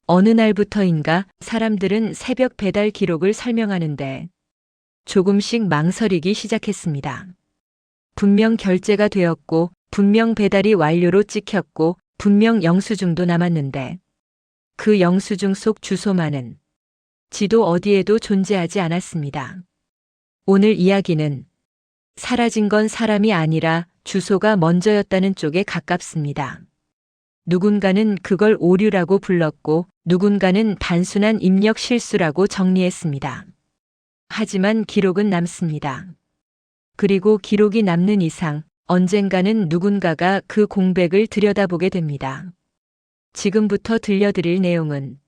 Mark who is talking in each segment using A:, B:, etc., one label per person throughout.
A: 어느 날부터인가 사람들은 새벽 배달 기록을 설명하는데 조금씩 망설이기 시작했습니다. 분명 결제가 되었고, 분명 배달이 완료로 찍혔고, 분명 영수증도 남았는데 그 영수증 속 주소만은 지도 어디에도 존재하지 않았습니다. 오늘 이야기는 사라진 건 사람이 아니라 주소가 먼저였다는 쪽에 가깝습니다. 누군가는 그걸 오류라고 불렀고 누군가는 단순한 입력 실수라고 정리했습니다. 하지만 기록은 남습니다. 그리고 기록이 남는 이상 언젠가는 누군가가 그 공백을 들여다보게 됩니다. 지금부터 들려드릴 내용은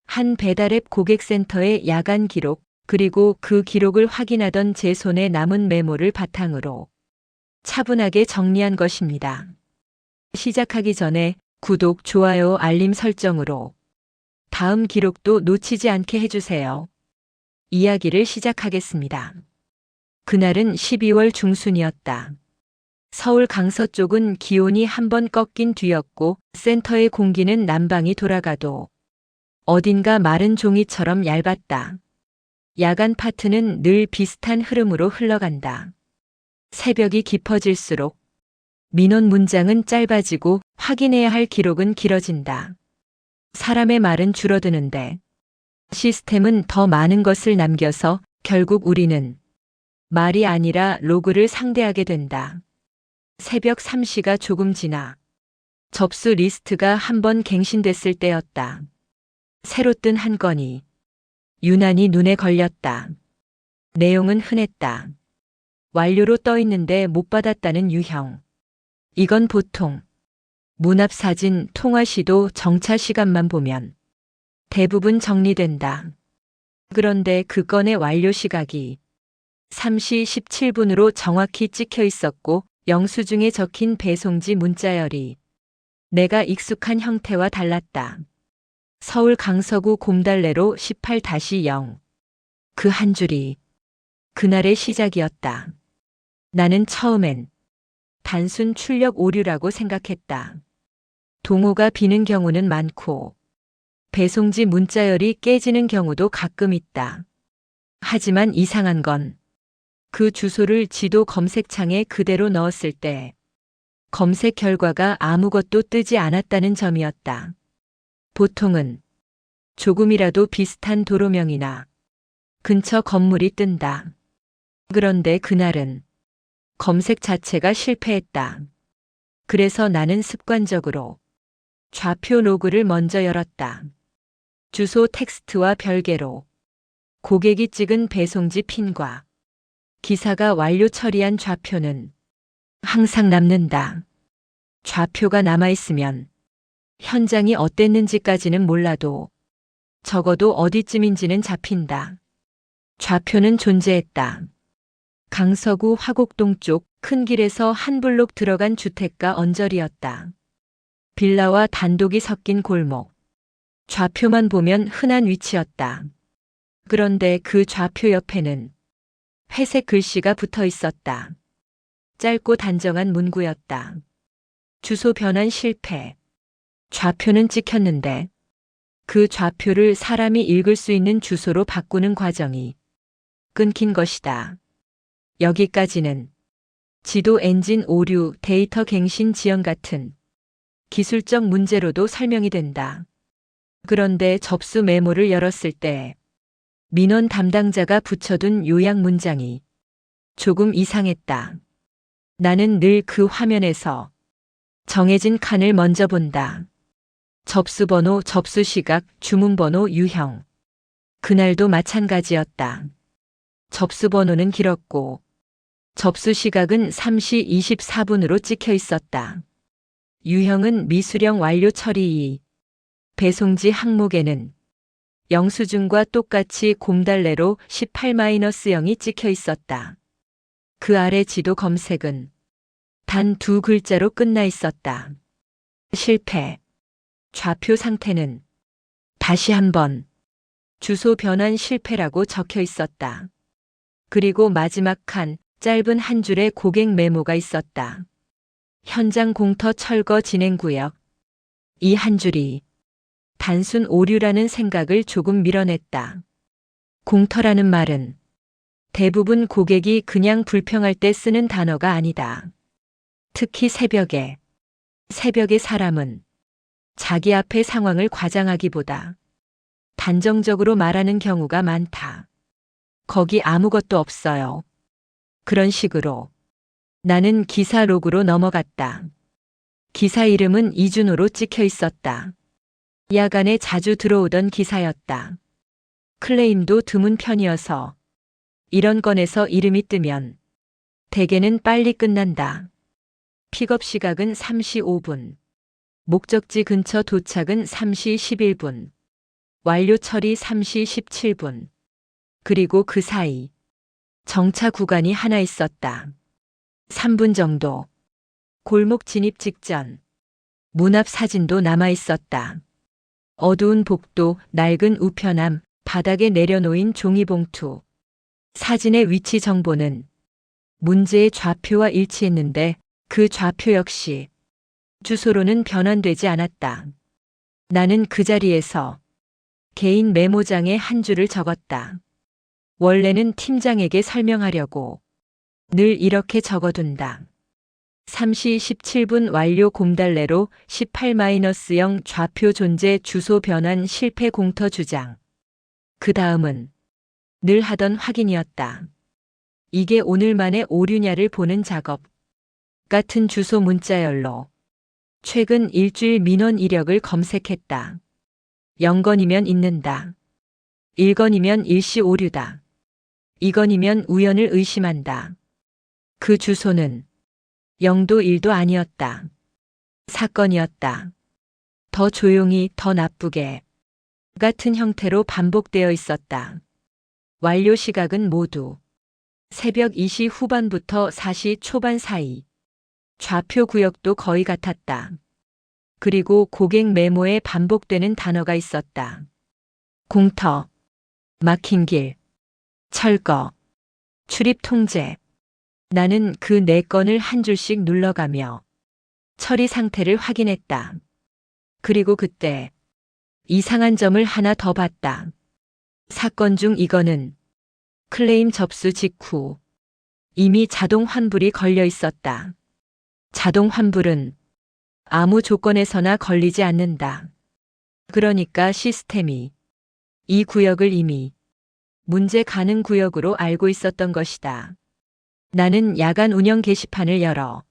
A: 한 배달앱 고객센터의 야간 기록, 그리고 그 기록을 확인하던 제 손에 남은 메모를 바탕으로 차분하게 정리한 것입니다. 시작하기 전에 구독, 좋아요, 알림 설정으로 다음 기록도 놓치지 않게 해주세요. 이야기를 시작하겠습니다. 그날은 12월 중순이었다. 서울 강서 쪽은 기온이 한번 꺾인 뒤였고 센터의 공기는 난방이 돌아가도 어딘가 마른 종이처럼 얇았다. 야간 파트는 늘 비슷한 흐름으로 흘러간다. 새벽이 깊어질수록 민원 문장은 짧아지고 확인해야 할 기록은 길어진다. 사람의 말은 줄어드는데 시스템은 더 많은 것을 남겨서 결국 우리는 말이 아니라 로그를 상대하게 된다. 새벽 3시가 조금 지나 접수 리스트가 한번 갱신됐을 때였다. 새로 뜬 한 건이 유난히 눈에 걸렸다. 내용은 흔했다. 완료로 떠 있는데 못 받았다는 유형. 이건 보통 문 앞 사진, 통화 시도, 정차 시간만 보면 대부분 정리된다. 그런데 그 건의 완료 시각이 3시 17분으로 정확히 찍혀 있었고 영수증에 적힌 배송지 문자열이 내가 익숙한 형태와 달랐다. 서울 강서구 곰달래로 18-0. 그 한 줄이 그날의 시작이었다. 나는 처음엔 단순 출력 오류라고 생각했다. 동호가 비는 경우는 많고 배송지 문자열이 깨지는 경우도 가끔 있다. 하지만 이상한 건 그 주소를 지도 검색창에 그대로 넣었을 때 검색 결과가 아무것도 뜨지 않았다는 점이었다. 보통은 조금이라도 비슷한 도로명이나 근처 건물이 뜬다. 그런데 그날은 검색 자체가 실패했다. 그래서 나는 습관적으로 좌표 로그를 먼저 열었다. 주소 텍스트와 별개로 고객이 찍은 배송지 핀과 기사가 완료 처리한 좌표는 항상 남는다. 좌표가 남아있으면 현장이 어땠는지까지는 몰라도 적어도 어디쯤인지는 잡힌다. 좌표는 존재했다. 강서구 화곡동 쪽 큰 길에서 한 블록 들어간 주택가 언저리였다. 빌라와 단독이 섞인 골목. 좌표만 보면 흔한 위치였다. 그런데 그 좌표 옆에는 회색 글씨가 붙어 있었다. 짧고 단정한 문구였다. 주소 변환 실패. 좌표는 찍혔는데 그 좌표를 사람이 읽을 수 있는 주소로 바꾸는 과정이 끊긴 것이다. 여기까지는 지도 엔진 오류, 데이터 갱신 지연 같은 기술적 문제로도 설명이 된다. 그런데 접수 메모를 열었을 때 민원 담당자가 붙여둔 요약 문장이 조금 이상했다. 나는 늘 그 화면에서 정해진 칸을 먼저 본다. 접수번호, 접수시각, 주문번호, 유형. 그날도 마찬가지였다. 접수번호는 길었고 접수시각은 3시 24분으로 찍혀 있었다. 유형은 미수령 완료 처리 2. 배송지 항목에는 영수증과 똑같이 곰달래로 18-0이 찍혀 있었다. 그 아래 지도 검색은 단 2글자로 끝나 있었다. 실패. 좌표 상태는 다시 한번 주소 변환 실패라고 적혀 있었다. 그리고 마지막 칸, 짧은 한 줄의 고객 메모가 있었다. 현장 공터 철거 진행 구역. 이 한 줄이 단순 오류라는 생각을 조금 밀어냈다. 공터라는 말은 대부분 고객이 그냥 불평할 때 쓰는 단어가 아니다. 특히 새벽의 사람은 자기 앞의 상황을 과장하기보다 단정적으로 말하는 경우가 많다. 거기 아무것도 없어요. 그런 식으로 나는 기사 로그로 넘어갔다. 기사 이름은 이준호로 찍혀 있었다. 야간에 자주 들어오던 기사였다. 클레임도 드문 편이어서 이런 건에서 이름이 뜨면 대개는 빨리 끝난다. 픽업 시각은 3시 5분. 목적지 근처 도착은 3시 11분. 완료 처리 3시 17분. 그리고 그 사이 정차 구간이 하나 있었다. 3분 정도. 골목 진입 직전. 문 앞 사진도 남아 있었다. 어두운 복도, 낡은 우편함, 바닥에 내려놓인 종이봉투. 사진의 위치 정보는 문제의 좌표와 일치했는데 그 좌표 역시 주소로는 변환되지 않았다. 나는 그 자리에서 개인 메모장에 한 줄을 적었다. 원래는 팀장에게 설명하려고 늘 이렇게 적어둔다. 3시 17분 완료 곰달래로 18-0 좌표 존재 주소 변환 실패 공터 주장. 그 다음은 늘 하던 확인이었다. 이게 오늘만의 오류냐를 보는 작업. 같은 주소 문자열로 최근 일주일 민원 이력을 검색했다. 0건이면 있는다. 1건이면 일시 오류다. 2건이면 우연을 의심한다. 그 주소는 0도 1도 아니었다. 사건이었다. 더 조용히, 더 나쁘게 같은 형태로 반복되어 있었다. 완료 시각은 모두 새벽 2시 후반부터 4시 초반 사이. 좌표 구역도 거의 같았다. 그리고 고객 메모에 반복되는 단어가 있었다. 공터, 막힌 길, 철거, 출입 통제. 나는 그 4건을 한 줄씩 눌러가며 처리 상태를 확인했다. 그리고 그때 이상한 점을 하나 더 봤다. 사건 중 이거는 클레임 접수 직후 이미 자동 환불이 걸려 있었다. 자동 환불은 아무 조건에서나 걸리지 않는다. 그러니까 시스템이 이 구역을 이미 문제 가능 구역으로 알고 있었던 것이다. 나는 야간 운영 게시판을 열어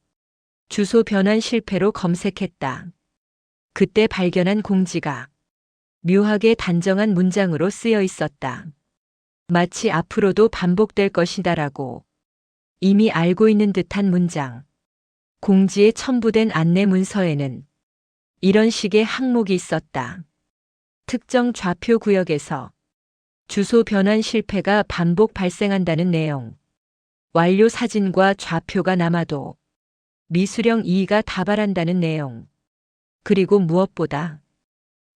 A: 주소 변환 실패로 검색했다. 그때 발견한 공지가 묘하게 단정한 문장으로 쓰여 있었다. 마치 앞으로도 반복될 것이다라고 이미 알고 있는 듯한 문장. 공지에 첨부된 안내 문서에는 이런 식의 항목이 있었다. 특정 좌표 구역에서 주소 변환 실패가 반복 발생한다는 내용. 완료 사진과 좌표가 남아도 미수령 이의가 다발한다는 내용. 그리고 무엇보다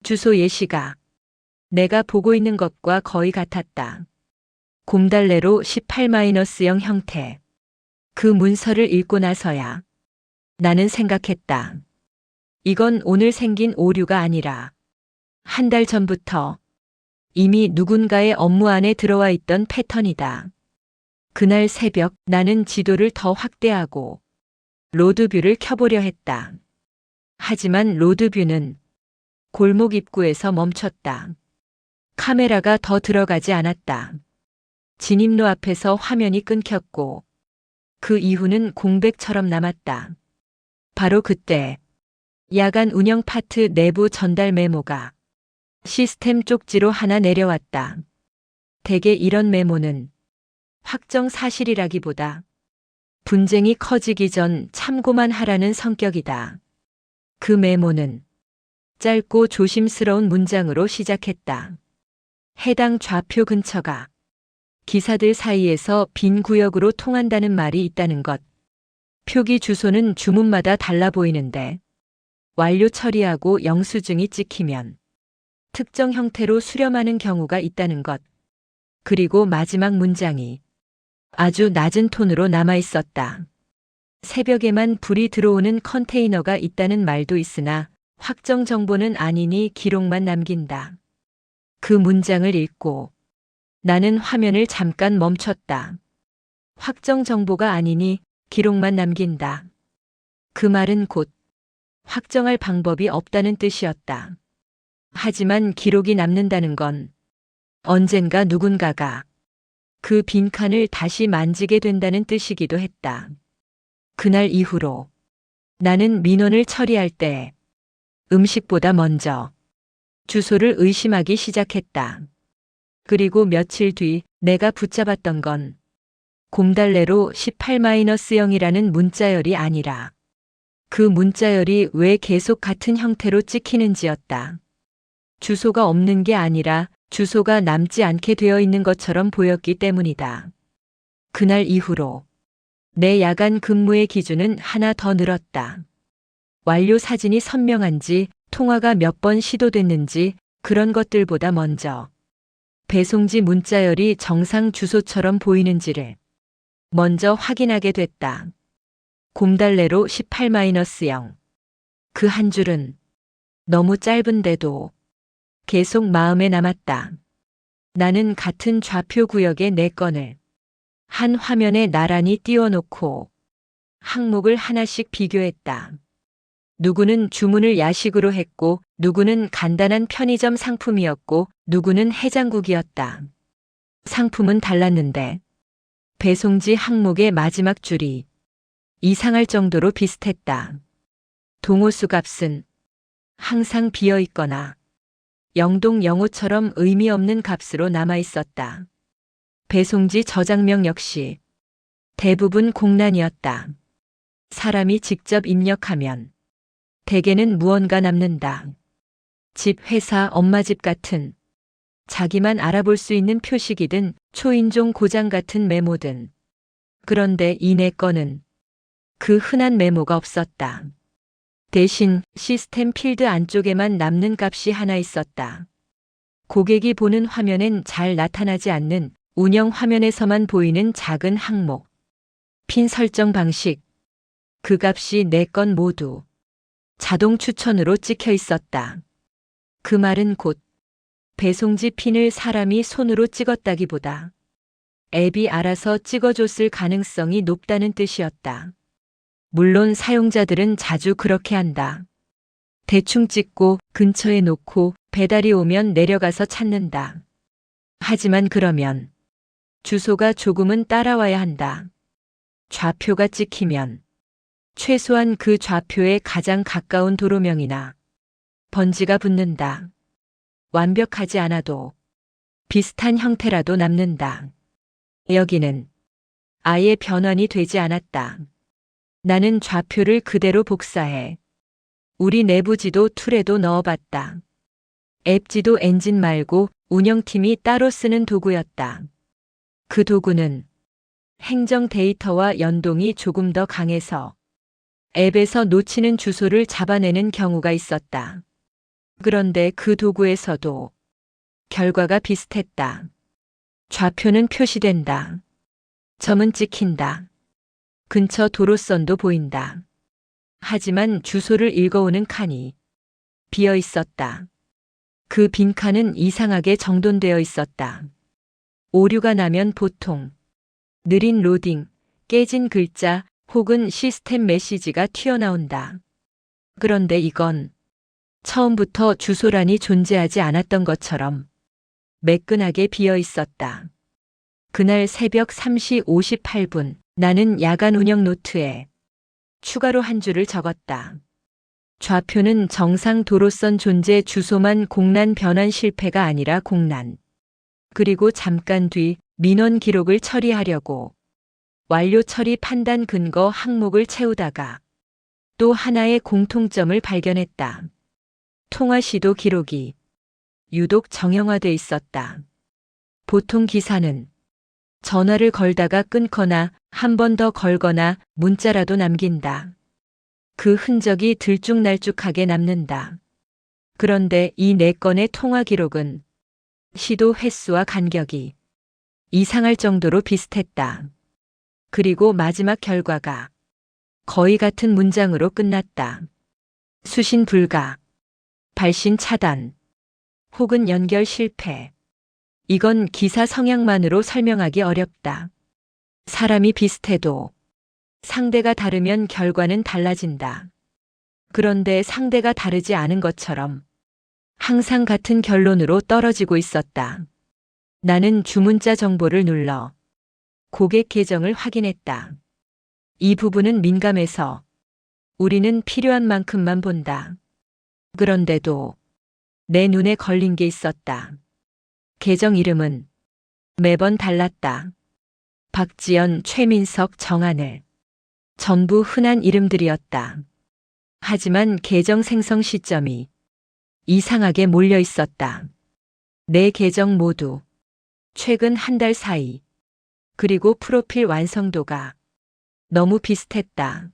A: 주소 예시가 내가 보고 있는 것과 거의 같았다. 곰달래로 18-0 형태. 그 문서를 읽고 나서야 나는 생각했다. 이건 오늘 생긴 오류가 아니라 한 달 전부터 이미 누군가의 업무 안에 들어와 있던 패턴이다. 그날 새벽 나는 지도를 더 확대하고 로드뷰를 켜보려 했다. 하지만 로드뷰는 골목 입구에서 멈췄다. 카메라가 더 들어가지 않았다. 진입로 앞에서 화면이 끊겼고 그 이후는 공백처럼 남았다. 바로 그때 야간 운영 파트 내부 전달 메모가 시스템 쪽지로 하나 내려왔다. 대개 이런 메모는 확정 사실이라기보다 분쟁이 커지기 전 참고만 하라는 성격이다. 그 메모는 짧고 조심스러운 문장으로 시작했다. 해당 좌표 근처가 기사들 사이에서 빈 구역으로 통한다는 말이 있다는 것. 표기 주소는 주문마다 달라 보이는데 완료 처리하고 영수증이 찍히면 특정 형태로 수렴하는 경우가 있다는 것. 그리고 마지막 문장이 아주 낮은 톤으로 남아 있었다. 새벽에만 불이 들어오는 컨테이너가 있다는 말도 있으나 확정 정보는 아니니 기록만 남긴다. 그 문장을 읽고 나는 화면을 잠깐 멈췄다. 확정 정보가 아니니 기록만 남긴다. 그 말은 곧 확정할 방법이 없다는 뜻이었다. 하지만 기록이 남는다는 건 언젠가 누군가가 그 빈칸을 다시 만지게 된다는 뜻이기도 했다. 그날 이후로 나는 민원을 처리할 때 음식보다 먼저 주소를 의심하기 시작했다. 그리고 며칠 뒤 내가 붙잡았던 건 곰달래로 18-0이라는 문자열이 아니라 그 문자열이 왜 계속 같은 형태로 찍히는지였다. 주소가 없는 게 아니라 주소가 남지 않게 되어 있는 것처럼 보였기 때문이다. 그날 이후로 내 야간 근무의 기준은 하나 더 늘었다. 완료 사진이 선명한지, 통화가 몇 번 시도됐는지 그런 것들보다 먼저 배송지 문자열이 정상 주소처럼 보이는지를 먼저 확인하게 됐다. 곰달래로 18-0. 그 한 줄은 너무 짧은데도 계속 마음에 남았다. 나는 같은 좌표 구역의 네 건을 한 화면에 나란히 띄워놓고 항목을 하나씩 비교했다. 누구는 주문을 야식으로 했고, 누구는 간단한 편의점 상품이었고, 누구는 해장국이었다. 상품은 달랐는데 배송지 항목의 마지막 줄이 이상할 정도로 비슷했다. 동호수 값은 항상 비어 있거나 영동영호처럼 의미 없는 값으로 남아 있었다. 배송지 저장명 역시 대부분 공란이었다. 사람이 직접 입력하면 대개는 무언가 남는다. 집, 회사, 엄마 집 같은 자기만 알아볼 수 있는 표식이든 초인종 고장 같은 메모든. 그런데 이 네 건은 그 흔한 메모가 없었다. 대신 시스템 필드 안쪽에만 남는 값이 하나 있었다. 고객이 보는 화면엔 잘 나타나지 않는 운영 화면에서만 보이는 작은 항목. 핀 설정 방식. 그 값이 네 건 모두 자동 추천으로 찍혀 있었다. 그 말은 곧 배송지 핀을 사람이 손으로 찍었다기보다 앱이 알아서 찍어줬을 가능성이 높다는 뜻이었다. 물론 사용자들은 자주 그렇게 한다. 대충 찍고 근처에 놓고 배달이 오면 내려가서 찾는다. 하지만 그러면 주소가 조금은 따라와야 한다. 좌표가 찍히면 최소한 그 좌표에 가장 가까운 도로명이나 번지가 붙는다. 완벽하지 않아도 비슷한 형태라도 남는다. 여기는 아예 변환이 되지 않았다. 나는 좌표를 그대로 복사해 우리 내부 지도 툴에도 넣어봤다. 앱 지도 엔진 말고 운영팀이 따로 쓰는 도구였다. 그 도구는 행정 데이터와 연동이 조금 더 강해서 앱에서 놓치는 주소를 잡아내는 경우가 있었다. 그런데 그 도구에서도 결과가 비슷했다. 좌표는 표시된다. 점은 찍힌다. 근처 도로선도 보인다. 하지만 주소를 읽어오는 칸이 비어 있었다. 그 빈칸은 이상하게 정돈되어 있었다. 오류가 나면 보통 느린 로딩, 깨진 글자 혹은 시스템 메시지가 튀어나온다. 그런데 이건 처음부터 주소란이 존재하지 않았던 것처럼 매끈하게 비어 있었다. 그날 새벽 3시 58분 나는 야간 운영 노트에 추가로 한 줄을 적었다. 좌표는 정상 도로선 존재 주소만 공란 변환 실패가 아니라 공란. 그리고 잠깐 뒤 민원 기록을 처리하려고 완료 처리 판단 근거 항목을 채우다가 또 하나의 공통점을 발견했다. 통화 시도 기록이 유독 정형화돼 있었다. 보통 기사는 전화를 걸다가 끊거나 한 번 더 걸거나 문자라도 남긴다. 그 흔적이 들쭉날쭉하게 남는다. 그런데 이 네 건의 통화 기록은 시도 횟수와 간격이 이상할 정도로 비슷했다. 그리고 마지막 결과가 거의 같은 문장으로 끝났다. 수신 불가. 발신 차단, 혹은 연결 실패. 이건 기사 성향만으로 설명하기 어렵다. 사람이 비슷해도 상대가 다르면 결과는 달라진다. 그런데 상대가 다르지 않은 것처럼 항상 같은 결론으로 떨어지고 있었다. 나는 주문자 정보를 눌러 고객 계정을 확인했다. 이 부분은 민감해서 우리는 필요한 만큼만 본다. 그런데도 내 눈에 걸린 게 있었다. 계정 이름은 매번 달랐다. 박지연, 최민석, 정하늘. 전부 흔한 이름들이었다. 하지만 계정 생성 시점이 이상하게 몰려 있었다. 네 계정 모두 최근 한 달 사이. 그리고 프로필 완성도가 너무 비슷했다.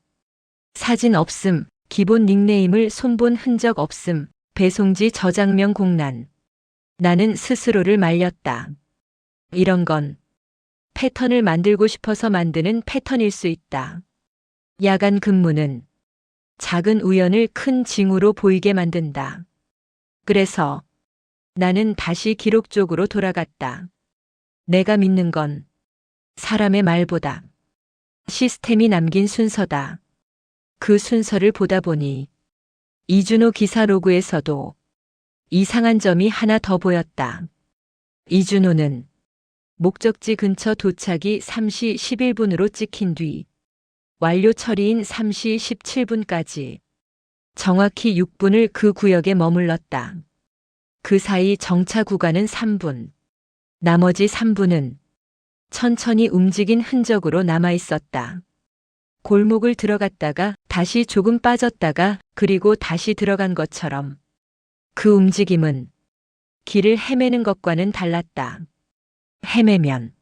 A: 사진 없음, 기본 닉네임을 손본 흔적 없음, 배송지 저장명 공란. 나는 스스로를 말렸다. 이런 건 패턴을 만들고 싶어서 만드는 패턴일 수 있다. 야간 근무는 작은 우연을 큰 징후로 보이게 만든다. 그래서 나는 다시 기록 쪽으로 돌아갔다. 내가 믿는 건 사람의 말보다 시스템이 남긴 순서다. 그 순서를 보다 보니 이준호 기사 로그에서도 이상한 점이 하나 더 보였다. 이준호는 목적지 근처 도착이 3시 11분으로 찍힌 뒤 완료 처리인 3시 17분까지 정확히 6분을 그 구역에 머물렀다. 그 사이 정차 구간은 3분, 나머지 3분은 천천히 움직인 흔적으로 남아 있었다. 골목을 들어갔다가 다시 조금 빠졌다가 그리고 다시 들어간 것처럼 그 움직임은 길을 헤매는 것과는 달랐다. 헤매면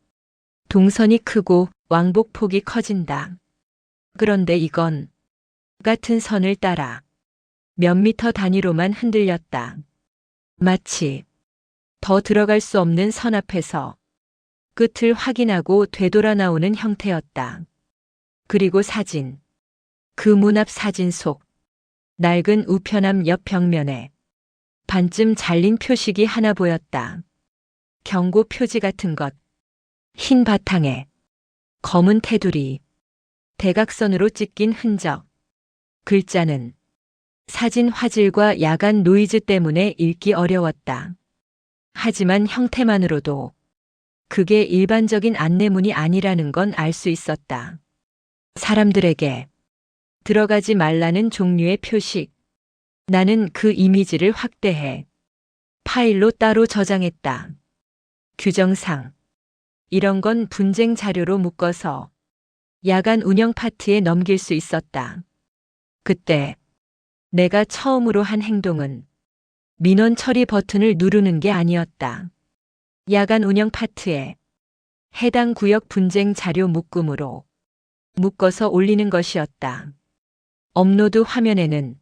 A: 동선이 크고 왕복폭이 커진다. 그런데 이건 같은 선을 따라 몇 미터 단위로만 흔들렸다. 마치 더 들어갈 수 없는 선 앞에서 끝을 확인하고 되돌아 나오는 형태였다. 그리고 사진. 그 문 앞 사진 속 낡은 우편함 옆 벽면에 반쯤 잘린 표식이 하나 보였다. 경고 표지 같은 것. 흰 바탕에 검은 테두리. 대각선으로 찍힌 흔적. 글자는 사진 화질과 야간 노이즈 때문에 읽기 어려웠다. 하지만 형태만으로도 그게 일반적인 안내문이 아니라는 건 알 수 있었다. 사람들에게 들어가지 말라는 종류의 표식. 나는 그 이미지를 확대해 파일로 따로 저장했다. 규정상 이런 건 분쟁 자료로 묶어서 야간 운영 파트에 넘길 수 있었다. 그때 내가 처음으로 한 행동은 민원 처리 버튼을 누르는 게 아니었다. 야간 운영 파트에 해당 구역 분쟁 자료 묶음으로 묶어서 올리는 것이었다. 업로드 화면에는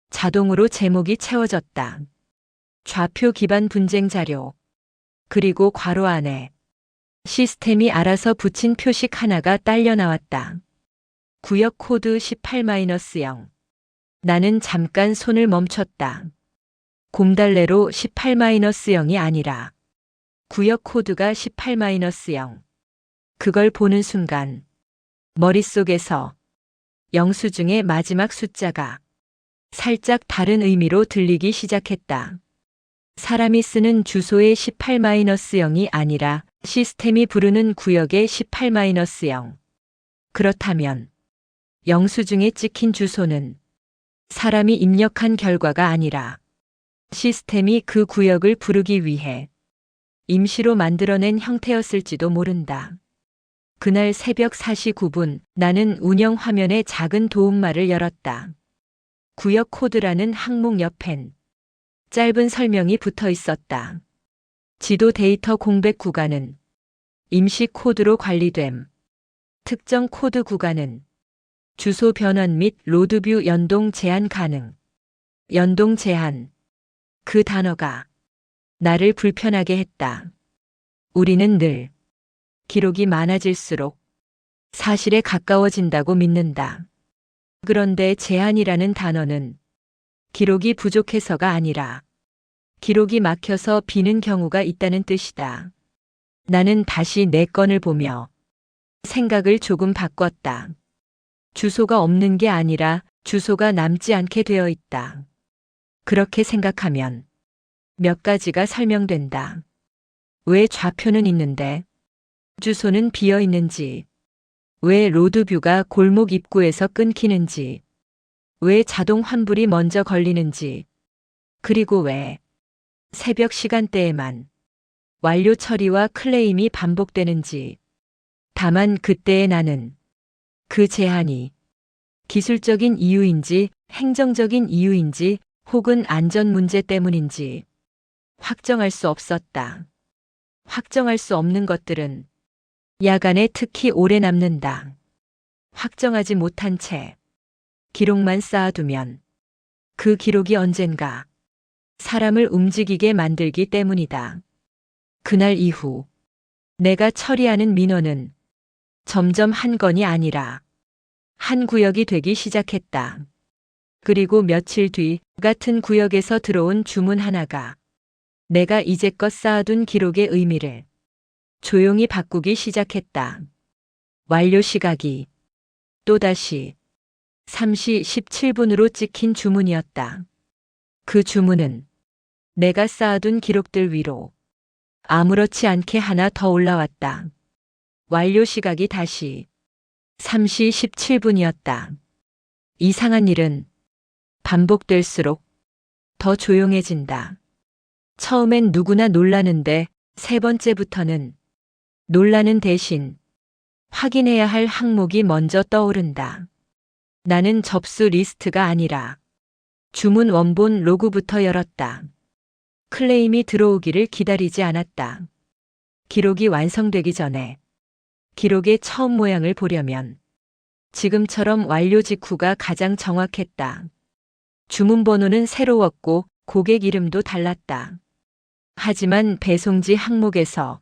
A: 자동으로 제목이 채워졌다. 좌표 기반 분쟁 자료. 그리고 괄호 안에 시스템이 알아서 붙인 표식 하나가 딸려 나왔다. 구역 코드 18-0. 나는 잠깐 손을 멈췄다. 곰달래로 18-0이 아니라 구역 코드가 18-0. 그걸 보는 순간 머릿속에서 영수증의 마지막 숫자가 살짝 다른 의미로 들리기 시작했다. 사람이 쓰는 주소의 18-0이 아니라 시스템이 부르는 구역의 18-0. 그렇다면 영수증에 찍힌 주소는 사람이 입력한 결과가 아니라 시스템이 그 구역을 부르기 위해 임시로 만들어낸 형태였을지도 모른다. 그날 새벽 4시 9분 나는 운영 화면에 작은 도움말을 열었다. 구역 코드라는 항목 옆엔 짧은 설명이 붙어 있었다. 지도 데이터 공백 구간은 임시 코드로 관리됨. 특정 코드 구간은 주소 변환 및 로드뷰 연동 제한 가능. 연동 제한. 그 단어가 나를 불편하게 했다. 우리는 늘 기록이 많아질수록 사실에 가까워진다고 믿는다. 그런데 제한이라는 단어는 기록이 부족해서가 아니라 기록이 막혀서 비는 경우가 있다는 뜻이다. 나는 다시 내 건을 보며 생각을 조금 바꿨다. 주소가 없는 게 아니라 주소가 남지 않게 되어 있다. 그렇게 생각하면 몇 가지가 설명된다. 왜 좌표는 있는데 주소는 비어 있는지, 왜 로드뷰가 골목 입구에서 끊기는지, 왜 자동 환불이 먼저 걸리는지, 그리고 왜 새벽 시간대에만 완료 처리와 클레임이 반복되는지. 다만 그때의 나는 그 제한이 기술적인 이유인지 행정적인 이유인지 혹은 안전 문제 때문인지 확정할 수 없었다. 확정할 수 없는 것들은 야간에 특히 오래 남는다. 확정하지 못한 채 기록만 쌓아두면 그 기록이 언젠가 사람을 움직이게 만들기 때문이다. 그날 이후 내가 처리하는 민원은 점점 한 건이 아니라 한 구역이 되기 시작했다. 그리고 며칠 뒤 같은 구역에서 들어온 주문 하나가 내가 이제껏 쌓아둔 기록의 의미를 조용히 바꾸기 시작했다. 완료 시각이 또다시 3시 17분으로 찍힌 주문이었다. 그 주문은 내가 쌓아둔 기록들 위로 아무렇지 않게 하나 더 올라왔다. 완료 시각이 다시 3시 17분이었다. 이상한 일은 반복될수록 더 조용해진다. 처음엔 누구나 놀라는데 세 번째부터는 놀라는 대신 확인해야 할 항목이 먼저 떠오른다. 나는 접수 리스트가 아니라 주문 원본 로그부터 열었다. 클레임이 들어오기를 기다리지 않았다. 기록이 완성되기 전에 기록의 처음 모양을 보려면 지금처럼 완료 직후가 가장 정확했다. 주문 번호는 새로웠고 고객 이름도 달랐다. 하지만 배송지 항목에서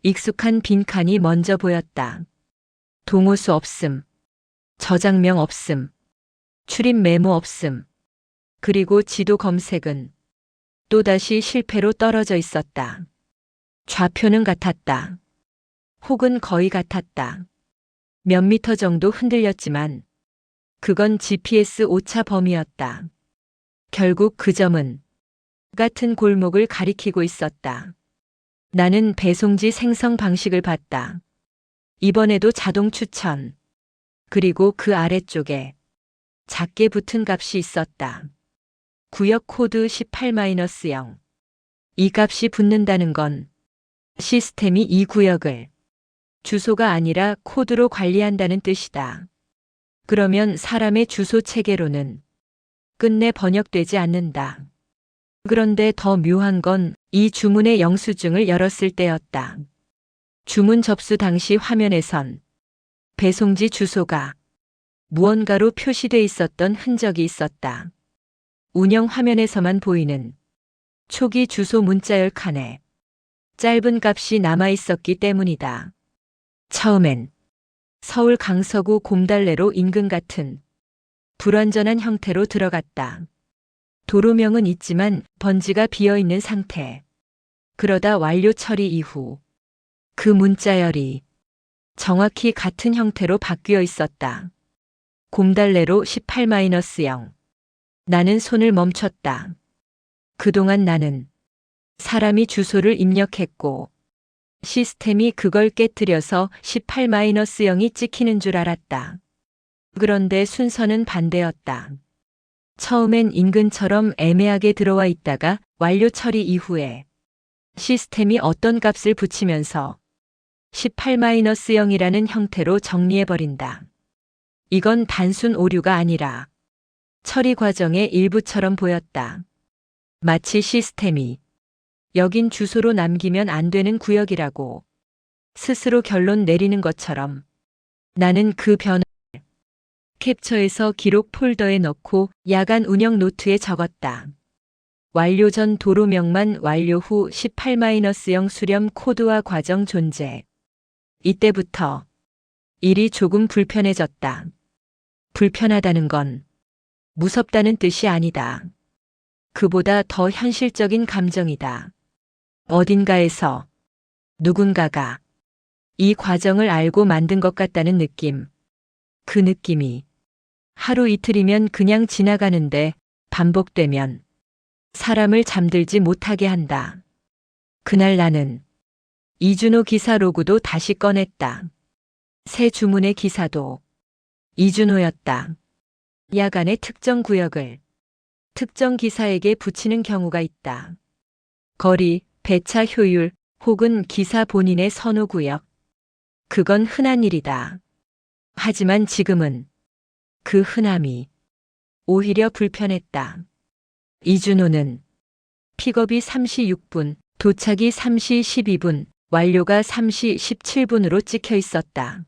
A: 익숙한 빈칸이 먼저 보였다. 동호수 없음, 저장명 없음, 출입 메모 없음, 그리고 지도 검색은 또다시 실패로 떨어져 있었다. 좌표는 같았다. 혹은 거의 같았다. 몇 미터 정도 흔들렸지만 그건 GPS 오차 범위였다. 결국 그 점은 같은 골목을 가리키고 있었다. 나는 배송지 생성 방식을 봤다. 이번에도 자동 추천. 그리고 그 아래쪽에 작게 붙은 값이 있었다. 구역 코드 18-0. 이 값이 붙는다는 건 시스템이 이 구역을 주소가 아니라 코드로 관리한다는 뜻이다. 그러면 사람의 주소 체계로는 끝내 번역되지 않는다. 그런데 더 묘한 건 이 주문의 영수증을 열었을 때였다. 주문 접수 당시 화면에선 배송지 주소가 무언가로 표시돼 있었던 흔적이 있었다. 운영 화면에서만 보이는 초기 주소 문자열 칸에 짧은 값이 남아 있었기 때문이다. 처음엔 서울 강서구 곰달래로 인근 같은 불완전한 형태로 들어갔다. 도로명은 있지만 번지가 비어있는 상태. 그러다 완료 처리 이후 그 문자열이 정확히 같은 형태로 바뀌어 있었다. 곰달래로 18-0. 나는 손을 멈췄다. 그동안 나는 사람이 주소를 입력했고 시스템이 그걸 깨뜨려서 18-0이 찍히는 줄 알았다. 그런데 순서는 반대였다. 처음엔 인근처럼 애매하게 들어와 있다가 완료 처리 이후에 시스템이 어떤 값을 붙이면서 18-0이라는 형태로 정리해버린다. 이건 단순 오류가 아니라 처리 과정의 일부처럼 보였다. 마치 시스템이 여긴 주소로 남기면 안 되는 구역이라고 스스로 결론 내리는 것처럼 나는 그 변화를 캡처해서 기록 폴더에 넣고 야간 운영 노트에 적었다. 완료 전 도로명만 완료 후 18-0 수렴 코드와 과정 존재. 이때부터 일이 조금 불편해졌다. 불편하다는 건 무섭다는 뜻이 아니다. 그보다 더 현실적인 감정이다. 어딘가에서 누군가가 이 과정을 알고 만든 것 같다는 느낌. 그 느낌이 하루 이틀이면 그냥 지나가는데 반복되면 사람을 잠들지 못하게 한다. 그날 나는 이준호 기사 로고도 다시 꺼냈다. 새 주문의 기사도 이준호였다. 야간의 특정 구역을 특정 기사에게 붙이는 경우가 있다. 거리, 배차 효율 혹은 기사 본인의 선호 구역. 그건 흔한 일이다. 하지만 지금은 그 흔함이 오히려 불편했다. 이준호는 픽업이 3시 6분, 도착이 3시 12분, 완료가 3시 17분으로 찍혀 있었다.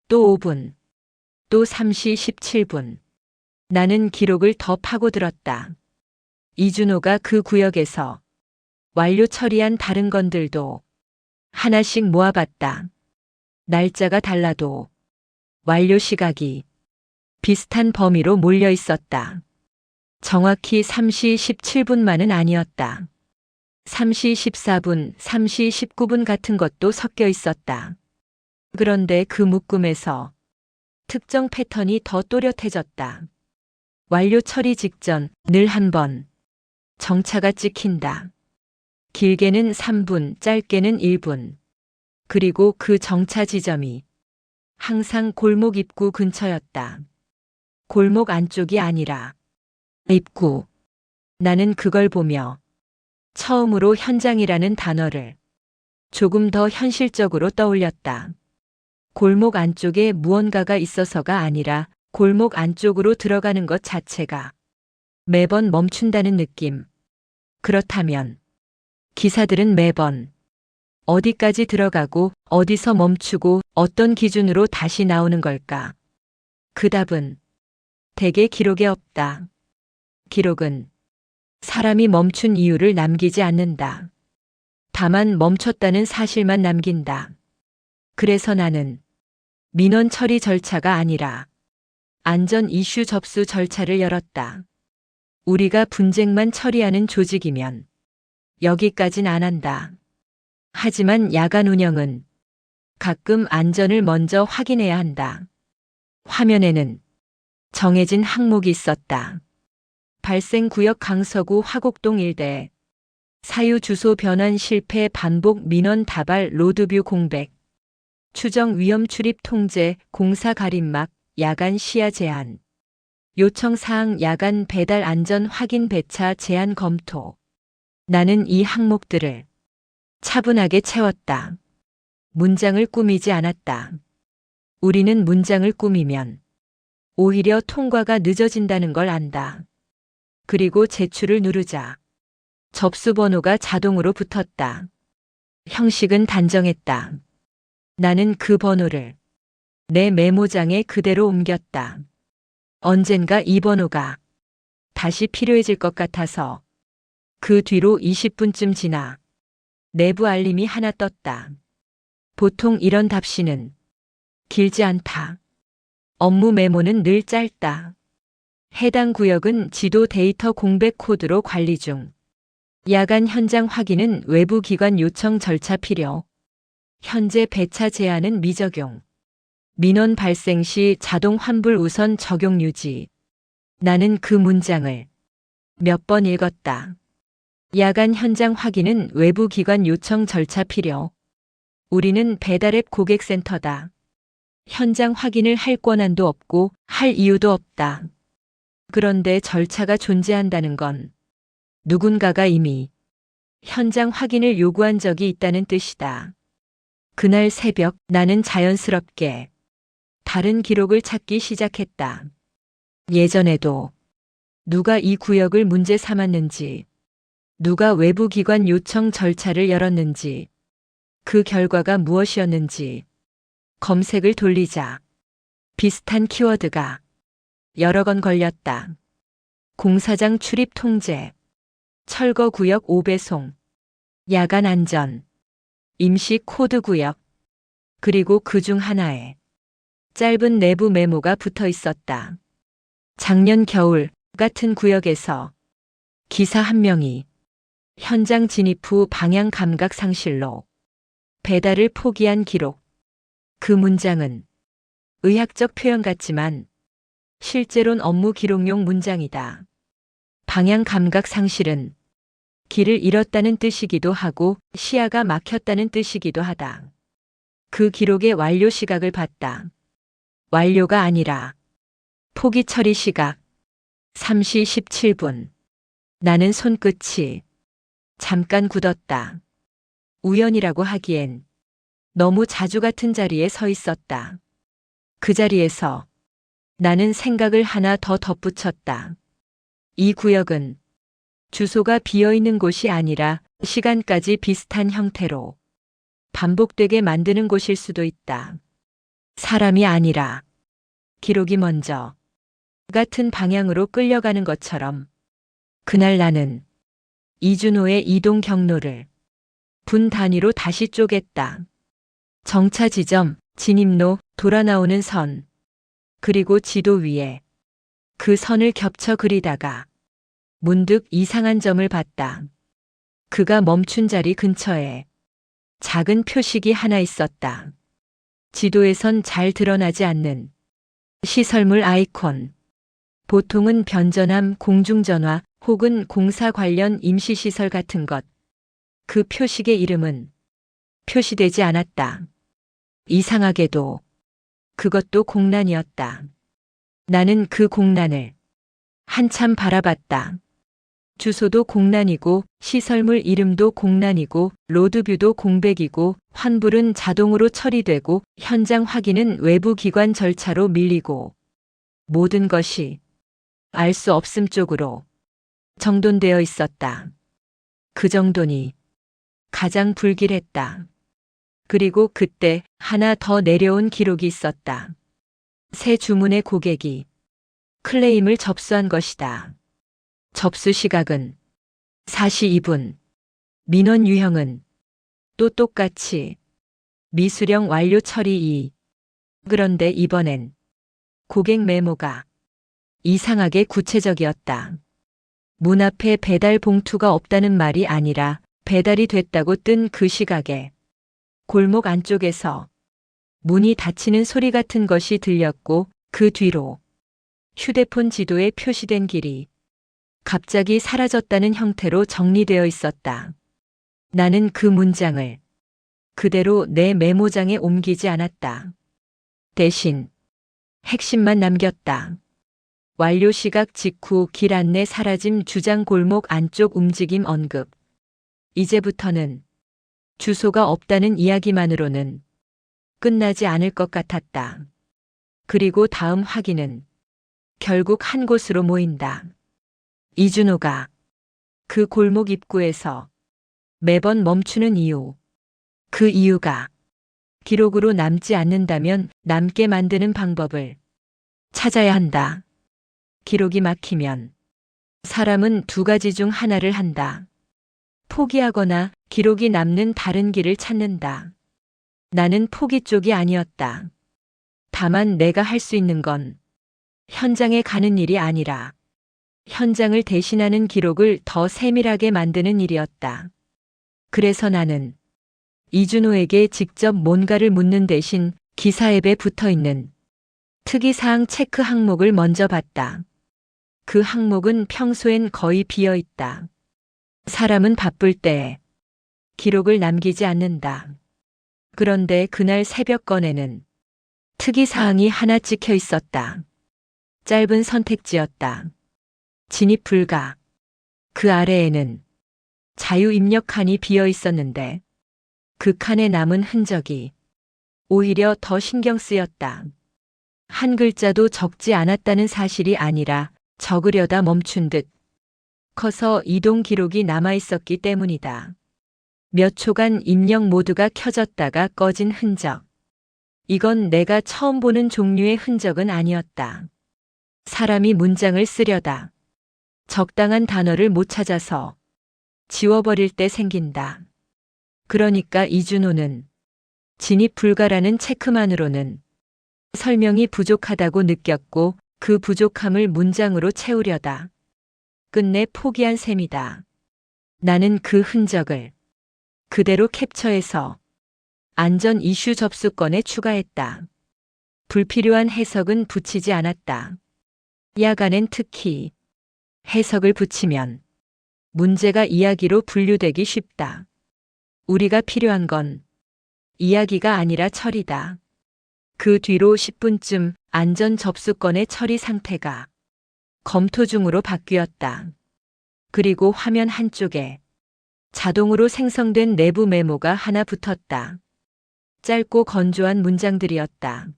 A: 또 5분, 또 3시 17분. 나는 기록을 더 파고들었다. 이준호가 그 구역에서 완료 처리한 다른 건들도 하나씩 모아봤다. 날짜가 달라도 완료 시각이 비슷한 범위로 몰려 있었다. 정확히 3시 17분만은 아니었다. 3시 14분, 3시 19분 같은 것도 섞여 있었다. 그런데 그 묶음에서 특정 패턴이 더 또렷해졌다. 완료 처리 직전 늘 한 번 정차가 찍힌다. 길게는 3분, 짧게는 1분. 그리고 그 정차 지점이 항상 골목 입구 근처였다. 골목 안쪽이 아니라 입구. 나는 그걸 보며 처음으로 현장이라는 단어를 조금 더 현실적으로 떠올렸다. 골목 안쪽에 무언가가 있어서가 아니라 골목 안쪽으로 들어가는 것 자체가 매번 멈춘다는 느낌. 그렇다면 기사들은 매번 어디까지 들어가고 어디서 멈추고 어떤 기준으로 다시 나오는 걸까? 그 답은 대개 기록에 없다. 기록은 사람이 멈춘 이유를 남기지 않는다. 다만 멈췄다는 사실만 남긴다. 그래서 나는 민원 처리 절차가 아니라 안전 이슈 접수 절차를 열었다. 우리가 분쟁만 처리하는 조직이면 여기까진 안 한다. 하지만 야간 운영은 가끔 안전을 먼저 확인해야 한다. 화면에는 정해진 항목이 있었다. 발생 구역 강서구 화곡동 일대. 사유 주소 변환 실패 반복 민원 다발 로드뷰 공백. 추정 위험 출입 통제 공사 가림막 야간 시야 제한. 요청 사항 야간 배달 안전 확인 배차 제한 검토. 나는 이 항목들을 차분하게 채웠다. 문장을 꾸미지 않았다. 우리는 문장을 꾸미면 오히려 통과가 늦어진다는 걸 안다. 그리고 제출을 누르자 접수 번호가 자동으로 붙었다. 형식은 단정했다. 나는 그 번호를 내 메모장에 그대로 옮겼다. 언젠가 이 번호가 다시 필요해질 것 같아서 그 뒤로 20분쯤 지나 내부 알림이 하나 떴다. 보통 이런 답시는 길지 않다. 업무 메모는 늘 짧다. 해당 구역은 지도 데이터 공백 코드로 관리 중. 야간 현장 확인은 외부 기관 요청 절차 필요. 현재 배차 제한은 미적용. 민원 발생 시 자동 환불 우선 적용 유지. 나는 그 문장을 몇 번 읽었다. 야간 현장 확인은 외부 기관 요청 절차 필요. 우리는 배달앱 고객센터다. 현장 확인을 할 권한도 없고 할 이유도 없다. 그런데 절차가 존재한다는 건 누군가가 이미 현장 확인을 요구한 적이 있다는 뜻이다. 그날 새벽 나는 자연스럽게 다른 기록을 찾기 시작했다. 예전에도 누가 이 구역을 문제 삼았는지, 누가 외부 기관 요청 절차를 열었는지, 그 결과가 무엇이었는지 검색을 돌리자 비슷한 키워드가 여러 건 걸렸다. 공사장 출입 통제, 철거 구역 5배송, 야간 안전, 임시 코드 구역, 그리고 그 중 하나에 짧은 내부 메모가 붙어 있었다. 작년 겨울 같은 구역에서 기사 한 명이 현장 진입 후 방향 감각 상실로 배달을 포기한 기록. 그 문장은 의학적 표현 같지만 실제론 업무 기록용 문장이다. 방향 감각 상실은 길을 잃었다는 뜻이기도 하고 시야가 막혔다는 뜻이기도 하다. 그 기록의 완료 시각을 봤다. 완료가 아니라 포기 처리 시각. 3시 17분. 나는 손끝이 잠깐 굳었다. 우연이라고 하기엔 너무 자주 같은 자리에 서 있었다. 그 자리에서 나는 생각을 하나 더 덧붙였다. 이 구역은 주소가 비어있는 곳이 아니라 시간까지 비슷한 형태로 반복되게 만드는 곳일 수도 있다. 사람이 아니라 기록이 먼저 같은 방향으로 끌려가는 것처럼 그날 나는 이준호의 이동 경로를 분 단위로 다시 쪼갰다. 정차 지점, 진입로, 돌아 나오는 선, 그리고 지도 위에 그 선을 겹쳐 그리다가 문득 이상한 점을 봤다. 그가 멈춘 자리 근처에 작은 표식이 하나 있었다. 지도에선 잘 드러나지 않는 시설물 아이콘. 보통은 변전함, 공중전화 혹은 공사 관련 임시시설 같은 것. 그 표식의 이름은 표시되지 않았다. 이상하게도 그것도 공란이었다. 나는 그 공란을 한참 바라봤다. 주소도 공란이고 시설물 이름도 공란이고 로드뷰도 공백이고 환불은 자동으로 처리되고 현장 확인은 외부 기관 절차로 밀리고 모든 것이 알 수 없음 쪽으로 정돈되어 있었다. 그 정돈이 가장 불길했다. 그리고 그때 하나 더 내려온 기록이 있었다. 새 주문의 고객이 클레임을 접수한 것이다. 접수 시각은 4시 2분. 민원 유형은 또 똑같이 미수령 완료 처리 2. 그런데 이번엔 고객 메모가 이상하게 구체적이었다. 문 앞에 배달 봉투가 없다는 말이 아니라 배달이 됐다고 뜬 그 시각에 골목 안쪽에서 문이 닫히는 소리 같은 것이 들렸고 그 뒤로 휴대폰 지도에 표시된 길이 갑자기 사라졌다는 형태로 정리되어 있었다. 나는 그 문장을 그대로 내 메모장에 옮기지 않았다. 대신 핵심만 남겼다. 완료 시각 직후 길 안내 사라짐 주장 골목 안쪽 움직임 언급. 이제부터는 주소가 없다는 이야기만으로는 끝나지 않을 것 같았다. 그리고 다음 확인은 결국 한 곳으로 모인다. 이준호가 그 골목 입구에서 매번 멈추는 이유. 그 이유가 기록으로 남지 않는다면 남게 만드는 방법을 찾아야 한다. 기록이 막히면 사람은 두 가지 중 하나를 한다. 포기하거나 기록이 남는 다른 길을 찾는다. 나는 포기 쪽이 아니었다. 다만 내가 할 수 있는 건 현장에 가는 일이 아니라 현장을 대신하는 기록을 더 세밀하게 만드는 일이었다. 그래서 나는 이준호에게 직접 뭔가를 묻는 대신 기사 앱에 붙어 있는 특이사항 체크 항목을 먼저 봤다. 그 항목은 평소엔 거의 비어 있다. 사람은 바쁠 때 기록을 남기지 않는다. 그런데 그날 새벽권에는 특이사항이 하나 찍혀 있었다. 짧은 선택지였다. 진입 불가. 그 아래에는 자유 입력 칸이 비어 있었는데 그 칸에 남은 흔적이 오히려 더 신경 쓰였다. 한 글자도 적지 않았다는 사실이 아니라 적으려다 멈춘 듯 커서 이동 기록이 남아 있었기 때문이다. 몇 초간 입력 모드가 켜졌다가 꺼진 흔적. 이건 내가 처음 보는 종류의 흔적은 아니었다. 사람이 문장을 쓰려다 적당한 단어를 못 찾아서 지워버릴 때 생긴다. 그러니까 이준호는 진입 불가라는 체크만으로는 설명이 부족하다고 느꼈고 그 부족함을 문장으로 채우려다 끝내 포기한 셈이다. 나는 그 흔적을 그대로 캡처해서 안전 이슈 접수권에 추가했다. 불필요한 해석은 붙이지 않았다. 야간엔 특히 해석을 붙이면 문제가 이야기로 분류되기 쉽다. 우리가 필요한 건 이야기가 아니라 처리다. 그 뒤로 10분쯤 안전 접수권의 처리 상태가 검토 중으로 바뀌었다. 그리고 화면 한쪽에 자동으로 생성된 내부 메모가 하나 붙었다. 짧고 건조한 문장들이었다.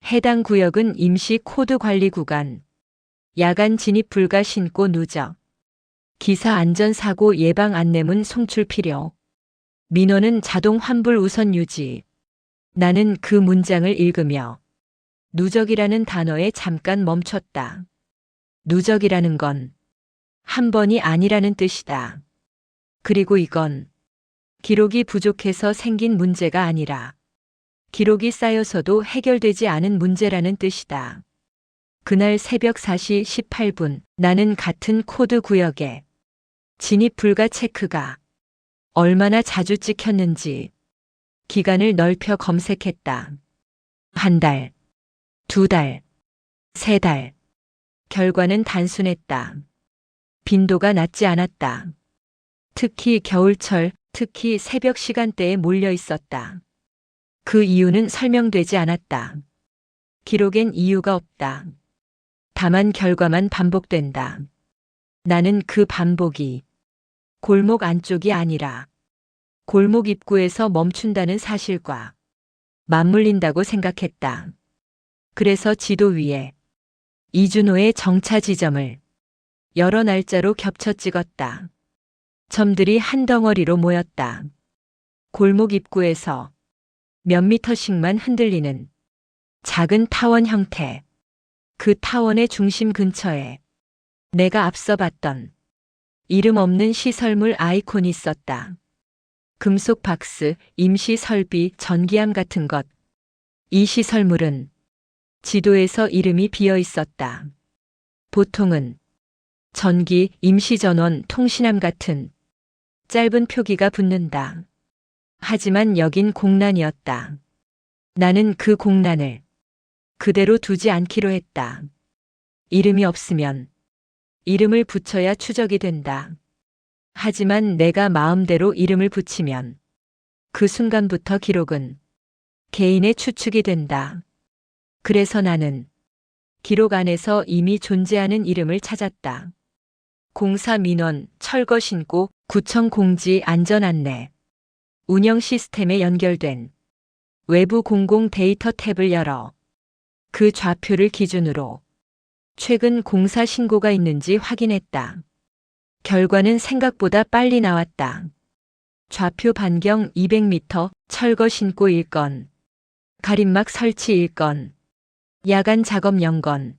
A: 해당 구역은 임시 코드 관리 구간, 야간 진입 불가 신고 누적, 기사 안전사고 예방 안내문 송출 필요, 민원은 자동 환불 우선 유지. 나는 그 문장을 읽으며 누적이라는 단어에 잠깐 멈췄다. 누적이라는 건 한 번이 아니라는 뜻이다. 그리고 이건 기록이 부족해서 생긴 문제가 아니라 기록이 쌓여서도 해결되지 않은 문제라는 뜻이다. 그날 새벽 4시 18분 나는 같은 코드 구역에 진입 불가 체크가 얼마나 자주 찍혔는지 기간을 넓혀 검색했다. 한 달, 두 달, 세 달. 결과는 단순했다. 빈도가 낮지 않았다. 특히 겨울철, 특히 새벽 시간대에 몰려 있었다. 그 이유는 설명되지 않았다. 기록엔 이유가 없다. 다만 결과만 반복된다. 나는 그 반복이 골목 안쪽이 아니라 골목 입구에서 멈춘다는 사실과 맞물린다고 생각했다. 그래서 지도 위에 이준호의 정차 지점을 여러 날짜로 겹쳐 찍었다. 점들이 한 덩어리로 모였다. 골목 입구에서 몇 미터씩만 흔들리는 작은 타원 형태. 그 타원의 중심 근처에 내가 앞서 봤던 이름 없는 시설물 아이콘이 있었다. 금속 박스, 임시 설비, 전기암 같은 것. 이 시설물은 지도에서 이름이 비어 있었다. 보통은 전기, 임시전원, 통신암 같은 짧은 표기가 붙는다. 하지만 여긴 공란이었다. 나는 그 공란을 그대로 두지 않기로 했다. 이름이 없으면 이름을 붙여야 추적이 된다. 하지만 내가 마음대로 이름을 붙이면 그 순간부터 기록은 개인의 추측이 된다. 그래서 나는 기록 안에서 이미 존재하는 이름을 찾았다. 공사 민원, 철거 신고, 구청 공지 안전 안내, 운영 시스템에 연결된 외부 공공 데이터 탭을 열어 그 좌표를 기준으로 최근 공사 신고가 있는지 확인했다. 결과는 생각보다 빨리 나왔다. 좌표 반경 200m, 철거 신고 1건, 가림막 설치 1건, 야간 작업 0건.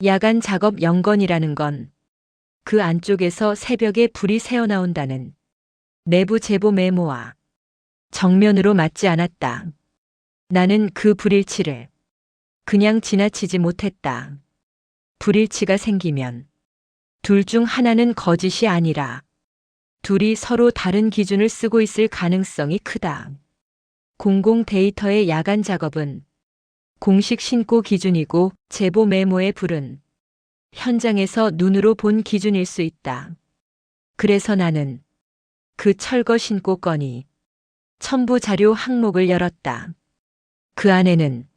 A: 야간 작업 0건이라는 건 그 안쪽에서 새벽에 불이 새어나온다는 내부 제보 메모와 정면으로 맞지 않았다. 나는 그 불일치를 그냥 지나치지 못했다. 불일치가 생기면 둘 중 하나는 거짓이 아니라 둘이 서로 다른 기준을 쓰고 있을 가능성이 크다. 공공 데이터의 야간 작업은 공식 신고 기준이고 제보 메모의 불은 현장에서 눈으로 본 기준일 수 있다. 그래서 나는 그 철거 신고 건이 첨부 자료 항목을 열었다. 그 안에는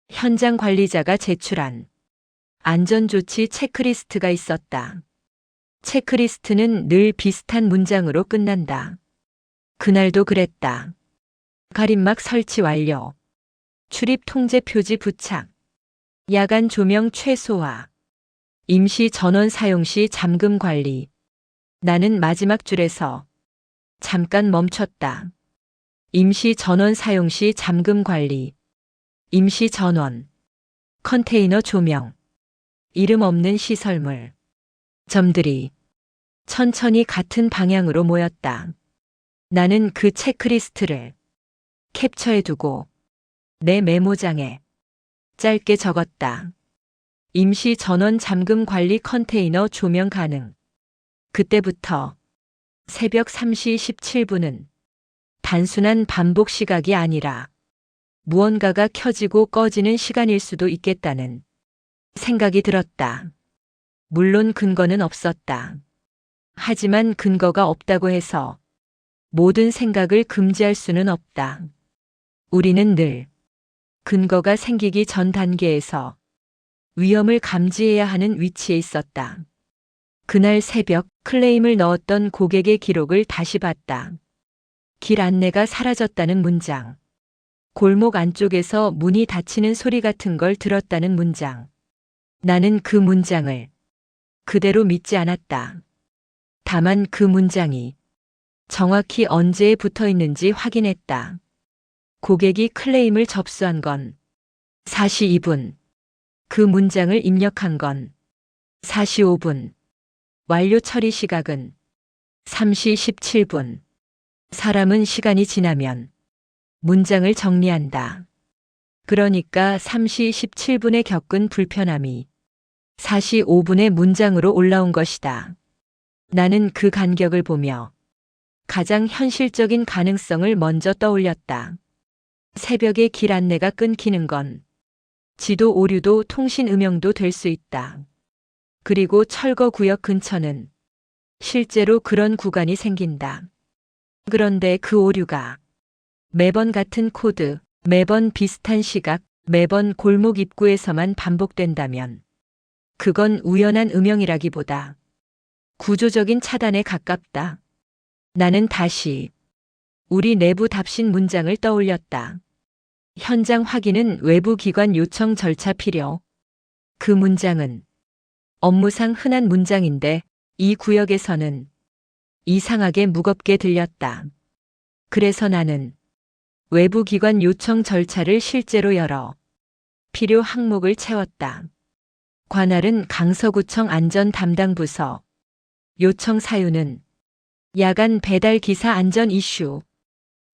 A: 현장 관리자가 제출한 안전조치 체크리스트가 있었다. 체크리스트는 늘 비슷한 문장으로 끝난다. 그날도 그랬다. 가림막 설치 완료. 출입 통제 표지 부착. 야간 조명 최소화. 임시 전원 사용 시 잠금 관리. 나는 마지막 줄에서 잠깐 멈췄다. 임시 전원 사용 시 잠금 관리. 임시 전원. 컨테이너 조명. 이름 없는 시설물. 점들이 천천히 같은 방향으로 모였다. 나는 그 체크리스트를 캡처해두고 내 메모장에 짧게 적었다. 임시 전원 잠금 관리 컨테이너 조명 가능. 그때부터 새벽 3시 17분은 단순한 반복 시각이 아니라 무언가가 켜지고 꺼지는 시간일 수도 있겠다는 생각이 들었다. 물론 근거는 없었다. 하지만 근거가 없다고 해서 모든 생각을 금지할 수는 없다. 우리는 늘 근거가 생기기 전 단계에서 위험을 감지해야 하는 위치에 있었다. 그날 새벽 클레임을 넣었던 고객의 기록을 다시 봤다. 길 안내가 사라졌다는 문장. 골목 안쪽에서 문이 닫히는 소리 같은 걸 들었다는 문장. 나는 그 문장을 그대로 믿지 않았다. 다만 그 문장이 정확히 언제에 붙어 있는지 확인했다. 고객이 클레임을 접수한 건 4시 2분. 그 문장을 입력한 건 4시 5분. 완료 처리 시각은 3시 17분. 사람은 시간이 지나면 문장을 정리한다. 그러니까 3시 17분에 겪은 불편함이 4시 5분의 문장으로 올라온 것이다. 나는 그 간격을 보며 가장 현실적인 가능성을 먼저 떠올렸다. 새벽에 길 안내가 끊기는 건 지도 오류도 통신 음영도 될 수 있다. 그리고 철거 구역 근처는 실제로 그런 구간이 생긴다. 그런데 그 오류가 매번 같은 코드, 매번 비슷한 시각, 매번 골목 입구에서만 반복된다면 그건 우연한 음영이라기보다 구조적인 차단에 가깝다. 나는 다시 우리 내부 답신 문장을 떠올렸다. 현장 확인은 외부 기관 요청 절차 필요. 그 문장은 업무상 흔한 문장인데 이 구역에서는 이상하게 무겁게 들렸다. 그래서 나는 외부 기관 요청 절차를 실제로 열어 필요 항목을 채웠다. 관할은 강서구청 안전 담당 부서. 요청 사유는 야간 배달 기사 안전 이슈.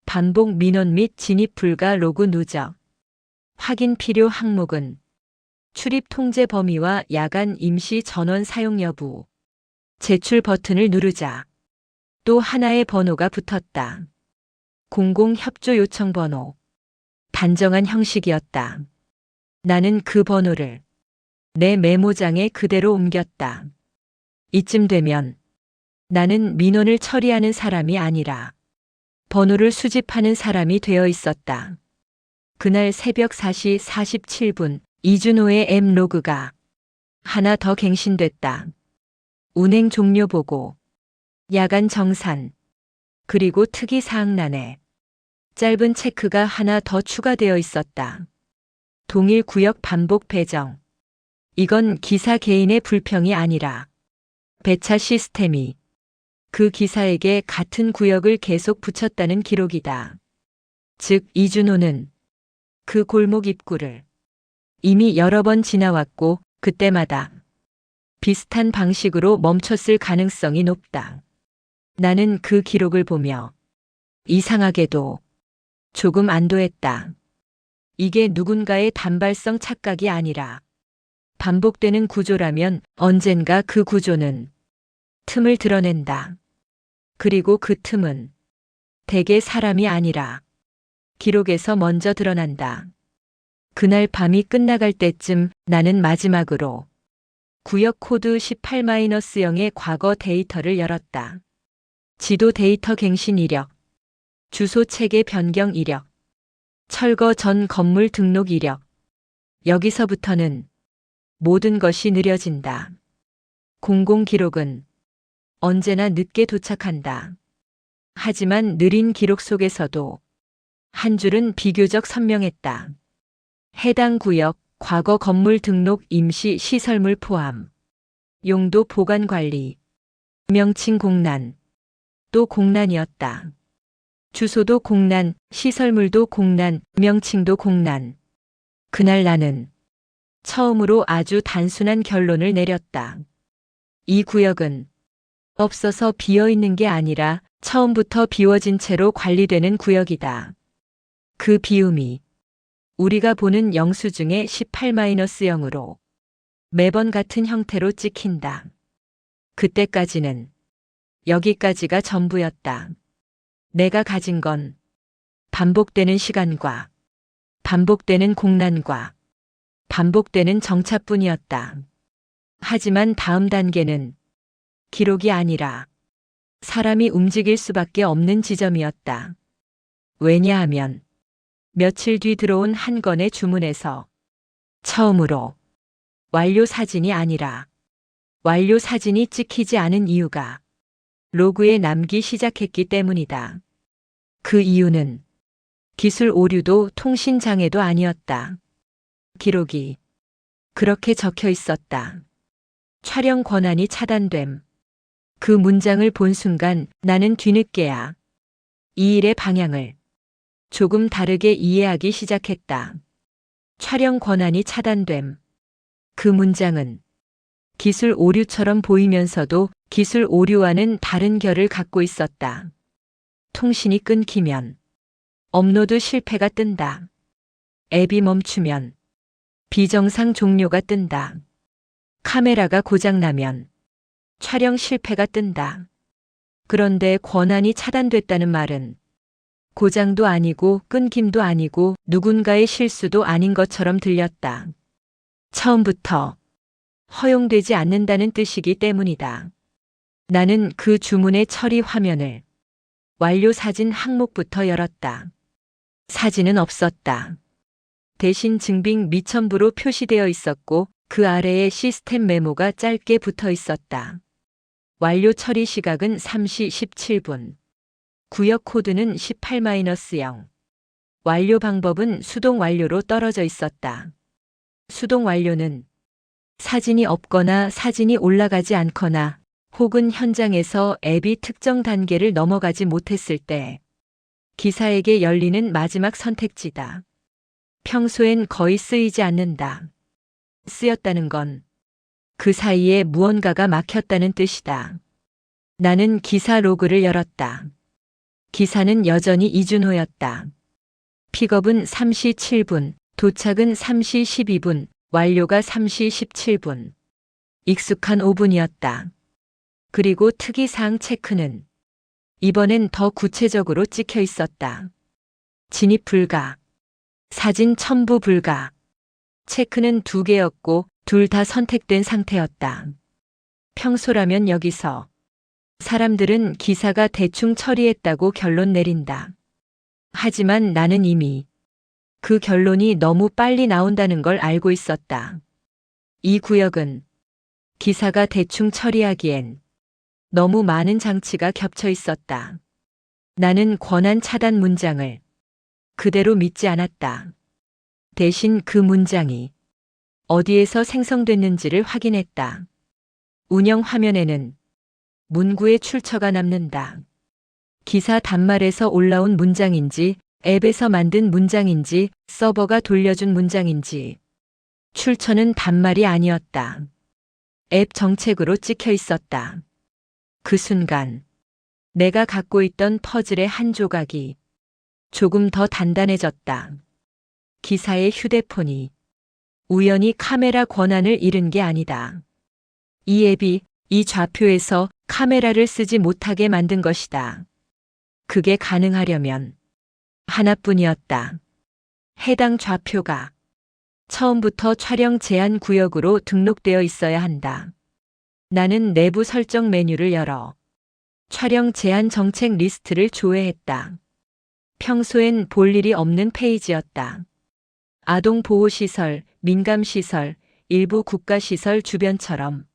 A: 반복 민원 및 진입 불가 로그 누적. 확인 필요 항목은 출입 통제 범위와 야간 임시 전원 사용 여부. 제출 버튼을 누르자 또 하나의 번호가 붙었다. 공공 협조 요청 번호. 단정한 형식이었다. 나는 그 번호를 내 메모장에 그대로 옮겼다. 이쯤 되면 나는 민원을 처리하는 사람이 아니라 번호를 수집하는 사람이 되어 있었다. 그날 새벽 4시 47분 이준호의 M 로그가 하나 더 갱신됐다. 운행 종료 보고, 야간 정산, 그리고 특이 사항란에 짧은 체크가 하나 더 추가되어 있었다. 동일 구역 반복 배정. 이건 기사 개인의 불평이 아니라 배차 시스템이 그 기사에게 같은 구역을 계속 붙였다는 기록이다. 즉 이준호는 그 골목 입구를 이미 여러 번 지나왔고 그때마다 비슷한 방식으로 멈췄을 가능성이 높다. 나는 그 기록을 보며 이상하게도 조금 안도했다. 이게 누군가의 단발성 착각이 아니라 반복되는 구조라면 언젠가 그 구조는 틈을 드러낸다. 그리고 그 틈은 대개 사람이 아니라 기록에서 먼저 드러난다. 그날 밤이 끝나갈 때쯤 나는 마지막으로 구역 코드 18-0의 과거 데이터를 열었다. 지도 데이터 갱신 이력, 주소 체계 변경 이력, 철거 전 건물 등록 이력. 여기서부터는 모든 것이 느려진다. 공공 기록은 언제나 늦게 도착한다. 하지만 느린 기록 속에서도 한 줄은 비교적 선명했다. 해당 구역, 과거 건물 등록 임시 시설물 포함, 용도 보관 관리, 명칭 공란, 또 공란이었다. 주소도 공란, 시설물도 공란, 명칭도 공란. 그날 나는 처음으로 아주 단순한 결론을 내렸다. 이 구역은 없어서 비어있는 게 아니라 처음부터 비워진 채로 관리되는 구역이다. 그 비움이 우리가 보는 영수증의 18-0으로 매번 같은 형태로 찍힌다. 그때까지는 여기까지가 전부였다. 내가 가진 건 반복되는 시간과 반복되는 공난과 반복되는 정차뿐이었다. 하지만 다음 단계는 기록이 아니라 사람이 움직일 수밖에 없는 지점이었다. 왜냐하면 며칠 뒤 들어온 한 건의 주문에서 처음으로 완료 사진이 아니라 완료 사진이 찍히지 않은 이유가 로그에 남기 시작했기 때문이다. 그 이유는 기술 오류도 통신 장애도 아니었다. 기록이 그렇게 적혀 있었다. 촬영 권한이 차단됨. 그 문장을 본 순간 나는 뒤늦게야 이 일의 방향을 조금 다르게 이해하기 시작했다. 촬영 권한이 차단됨. 그 문장은 기술 오류처럼 보이면서도 기술 오류와는 다른 결을 갖고 있었다. 통신이 끊기면 업로드 실패가 뜬다. 앱이 멈추면 비정상 종료가 뜬다. 카메라가 고장나면 촬영 실패가 뜬다. 그런데 권한이 차단됐다는 말은 고장도 아니고 끊김도 아니고 누군가의 실수도 아닌 것처럼 들렸다. 처음부터 허용되지 않는다는 뜻이기 때문이다. 나는 그 주문의 처리 화면을 완료 사진 항목부터 열었다. 사진은 없었다. 대신 증빙 미첨부로 표시되어 있었고 그 아래에 시스템 메모가 짧게 붙어 있었다. 완료 처리 시각은 3시 17분. 구역 코드는 18-0. 완료 방법은 수동 완료로 떨어져 있었다. 수동 완료는 사진이 없거나 사진이 올라가지 않거나 혹은 현장에서 앱이 특정 단계를 넘어가지 못했을 때 기사에게 열리는 마지막 선택지다. 평소엔 거의 쓰이지 않는다. 쓰였다는 건 그 사이에 무언가가 막혔다는 뜻이다. 나는 기사 로그를 열었다. 기사는 여전히 이준호였다. 픽업은 3시 7분, 도착은 3시 12분, 완료가 3시 17분. 익숙한 5분이었다. 그리고 특이사항 체크는 이번엔 더 구체적으로 찍혀 있었다. 진입 불가. 사진 첨부 불가. 체크는 2개였고 둘 다 선택된 상태였다. 평소라면 여기서 사람들은 기사가 대충 처리했다고 결론 내린다. 하지만 나는 이미 그 결론이 너무 빨리 나온다는 걸 알고 있었다. 이 구역은 기사가 대충 처리하기엔 너무 많은 장치가 겹쳐 있었다. 나는 권한 차단 문장을 그대로 믿지 않았다. 대신 그 문장이 어디에서 생성됐는지를 확인했다. 운영 화면에는 문구의 출처가 남는다. 기사 단말에서 올라온 문장인지 앱에서 만든 문장인지 서버가 돌려준 문장인지 출처는 단말이 아니었다. 앱 정책으로 찍혀 있었다. 그 순간 내가 갖고 있던 퍼즐의 한 조각이 조금 더 단단해졌다. 기사의 휴대폰이 우연히 카메라 권한을 잃은 게 아니다. 이 앱이 이 좌표에서 카메라를 쓰지 못하게 만든 것이다. 그게 가능하려면 하나뿐이었다. 해당 좌표가 처음부터 촬영 제한 구역으로 등록되어 있어야 한다. 나는 내부 설정 메뉴를 열어 촬영 제한 정책 리스트를 조회했다. 평소엔 볼 일이 없는 페이지였다. 아동보호시설, 민감시설, 일부 국가시설 주변처럼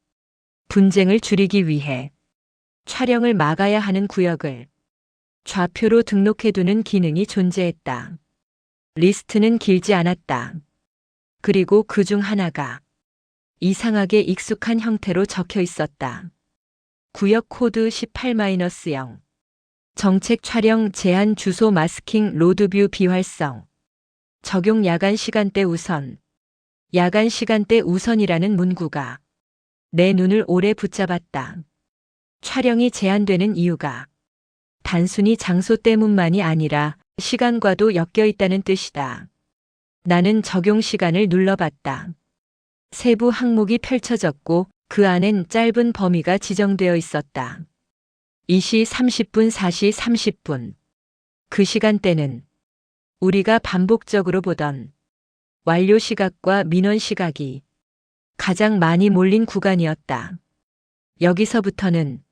A: 분쟁을 줄이기 위해 촬영을 막아야 하는 구역을 좌표로 등록해두는 기능이 존재했다. 리스트는 길지 않았다. 그리고 그 중 하나가 이상하게 익숙한 형태로 적혀 있었다. 구역 코드 18-0. 정책 촬영 제한 주소 마스킹 로드뷰 비활성. 적용 야간 시간대 우선. 야간 시간대 우선이라는 문구가 내 눈을 오래 붙잡았다. 촬영이 제한되는 이유가 단순히 장소 때문만이 아니라 시간과도 엮여 있다는 뜻이다. 나는 적용 시간을 눌러봤다. 세부 항목이 펼쳐졌고 그 안엔 짧은 범위가 지정되어 있었다. 2시 30분, 4시 30분. 그 시간대는 우리가 반복적으로 보던 완료 시각과 민원 시각이 가장 많이 몰린 구간이었다. 여기서부터는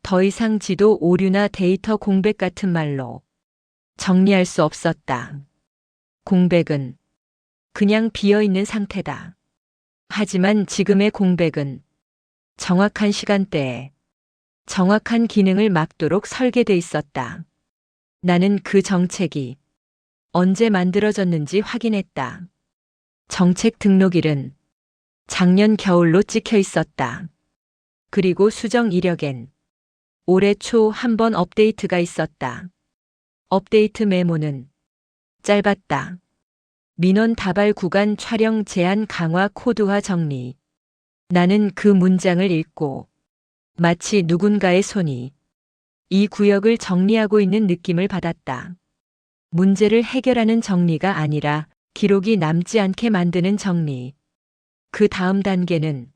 A: 더 이상 지도 오류나 데이터 공백 같은 말로 정리할 수 없었다. 공백은 그냥 비어있는 상태다. 하지만 지금의 공백은 정확한 시간대에 정확한 기능을 막도록 설계돼 있었다. 나는 그 정책이 언제 만들어졌는지 확인했다. 정책 등록일은 작년 겨울로 찍혀 있었다. 그리고 수정 이력엔 올해 초 한 번 업데이트가 있었다. 업데이트 메모는 짧았다. 민원 다발 구간 촬영 제한 강화 코드화 정리. 나는 그 문장을 읽고 마치 누군가의 손이 이 구역을 정리하고 있는 느낌을 받았다. 문제를 해결하는 정리가 아니라 기록이 남지 않게 만드는 정리. 그 다음 단계는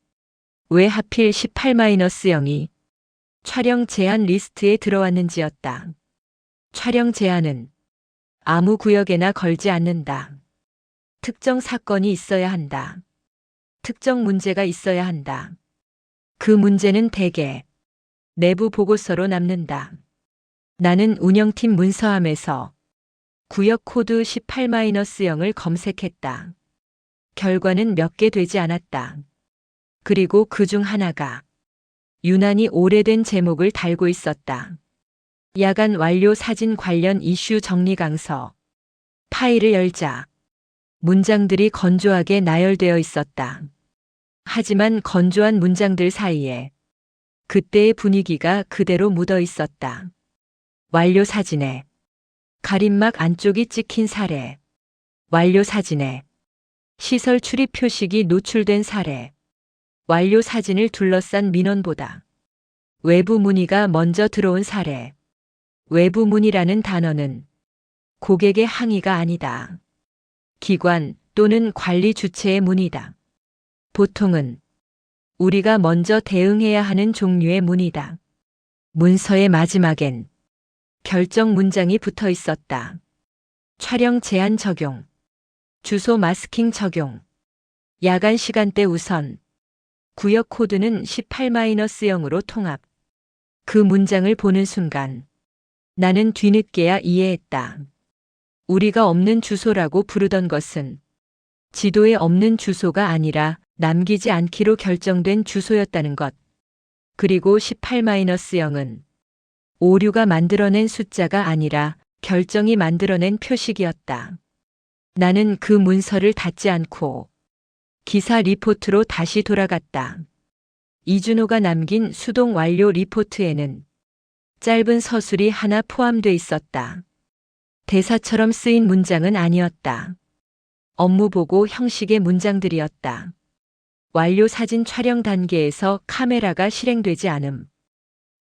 A: 왜 하필 18-0이 촬영 제한 리스트에 들어왔는지였다. 촬영 제한은 아무 구역에나 걸지 않는다. 특정 사건이 있어야 한다. 특정 문제가 있어야 한다. 그 문제는 대개 내부 보고서로 남는다. 나는 운영팀 문서함에서 구역 코드 18-0을 검색했다. 결과는 몇 개 되지 않았다. 그리고 그 중 하나가 유난히 오래된 제목을 달고 있었다. 야간 완료 사진 관련 이슈 정리 강서. 파일을 열자 문장들이 건조하게 나열되어 있었다. 하지만 건조한 문장들 사이에 그때의 분위기가 그대로 묻어 있었다. 완료 사진에 가림막 안쪽이 찍힌 사례. 완료 사진에 시설 출입 표식이 노출된 사례. 완료 사진을 둘러싼 민원보다 외부 문의가 먼저 들어온 사례. 외부 문의라는 단어는 고객의 항의가 아니다. 기관 또는 관리 주체의 문의다. 보통은 우리가 먼저 대응해야 하는 종류의 문의다. 문서의 마지막엔 결정 문장이 붙어 있었다. 촬영 제한 적용. 주소 마스킹 적용. 야간 시간대 우선. 구역 코드는 18-0으로 통합. 그 문장을 보는 순간 나는 뒤늦게야 이해했다. 우리가 없는 주소라고 부르던 것은 지도에 없는 주소가 아니라 남기지 않기로 결정된 주소였다는 것. 그리고 18-0은 오류가 만들어낸 숫자가 아니라 결정이 만들어낸 표식이었다. 나는 그 문서를 닫지 않고 기사 리포트로 다시 돌아갔다. 이준호가 남긴 수동 완료 리포트에는 짧은 서술이 하나 포함돼 있었다. 대사처럼 쓰인 문장은 아니었다. 업무 보고 형식의 문장들이었다. 완료 사진 촬영 단계에서 카메라가 실행되지 않음.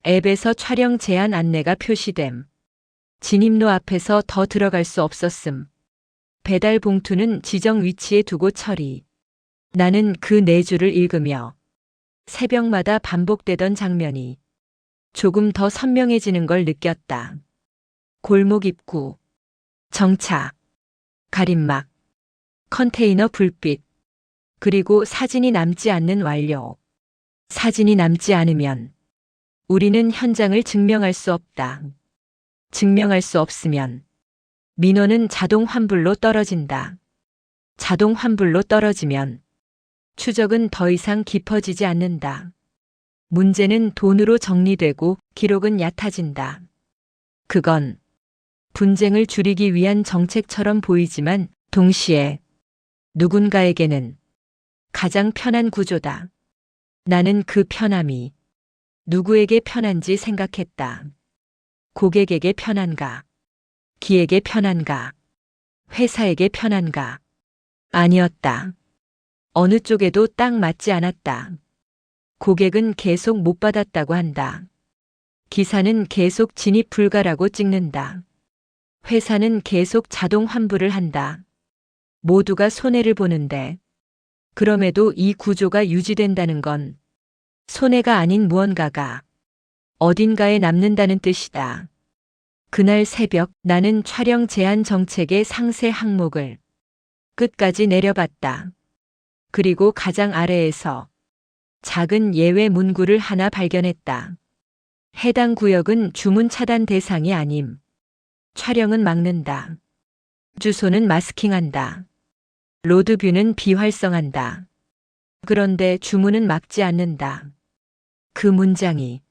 A: 앱에서 촬영 제한 안내가 표시됨. 진입로 앞에서 더 들어갈 수 없었음. 배달 봉투는 지정 위치에 두고 처리. 나는 그 네 줄을 읽으며 새벽마다 반복되던 장면이 조금 더 선명해지는 걸 느꼈다. 골목 입구, 정차, 가림막, 컨테이너 불빛, 그리고 사진이 남지 않는 완료. 사진이 남지 않으면 우리는 현장을 증명할 수 없다. 증명할 수 없으면 민원은 자동 환불로 떨어진다. 자동 환불로 떨어지면 추적은 더 이상 깊어지지 않는다. 문제는 돈으로 정리되고 기록은 얕아진다. 그건 분쟁을 줄이기 위한 정책처럼 보이지만 동시에 누군가에게는 가장 편한 구조다. 나는 그 편함이 누구에게 편한지 생각했다. 고객에게 편한가? 기에게 편한가? 회사에게 편한가? 아니었다. 어느 쪽에도 딱 맞지 않았다. 고객은 계속 못 받았다고 한다. 기사는 계속 진입 불가라고 찍는다. 회사는 계속 자동 환불을 한다. 모두가 손해를 보는데 그럼에도 이 구조가 유지된다는 건 손해가 아닌 무언가가 어딘가에 남는다는 뜻이다. 그날 새벽 나는 촬영 제한 정책의 상세 항목을 끝까지 내려봤다. 그리고 가장 아래에서 작은 예외 문구를 하나 발견했다. 해당 구역은 주문 차단 대상이 아님. 촬영은 막는다. 주소는 마스킹한다. 로드뷰는 비활성한다. 그런데 주문은 막지 않는다. 그 문장이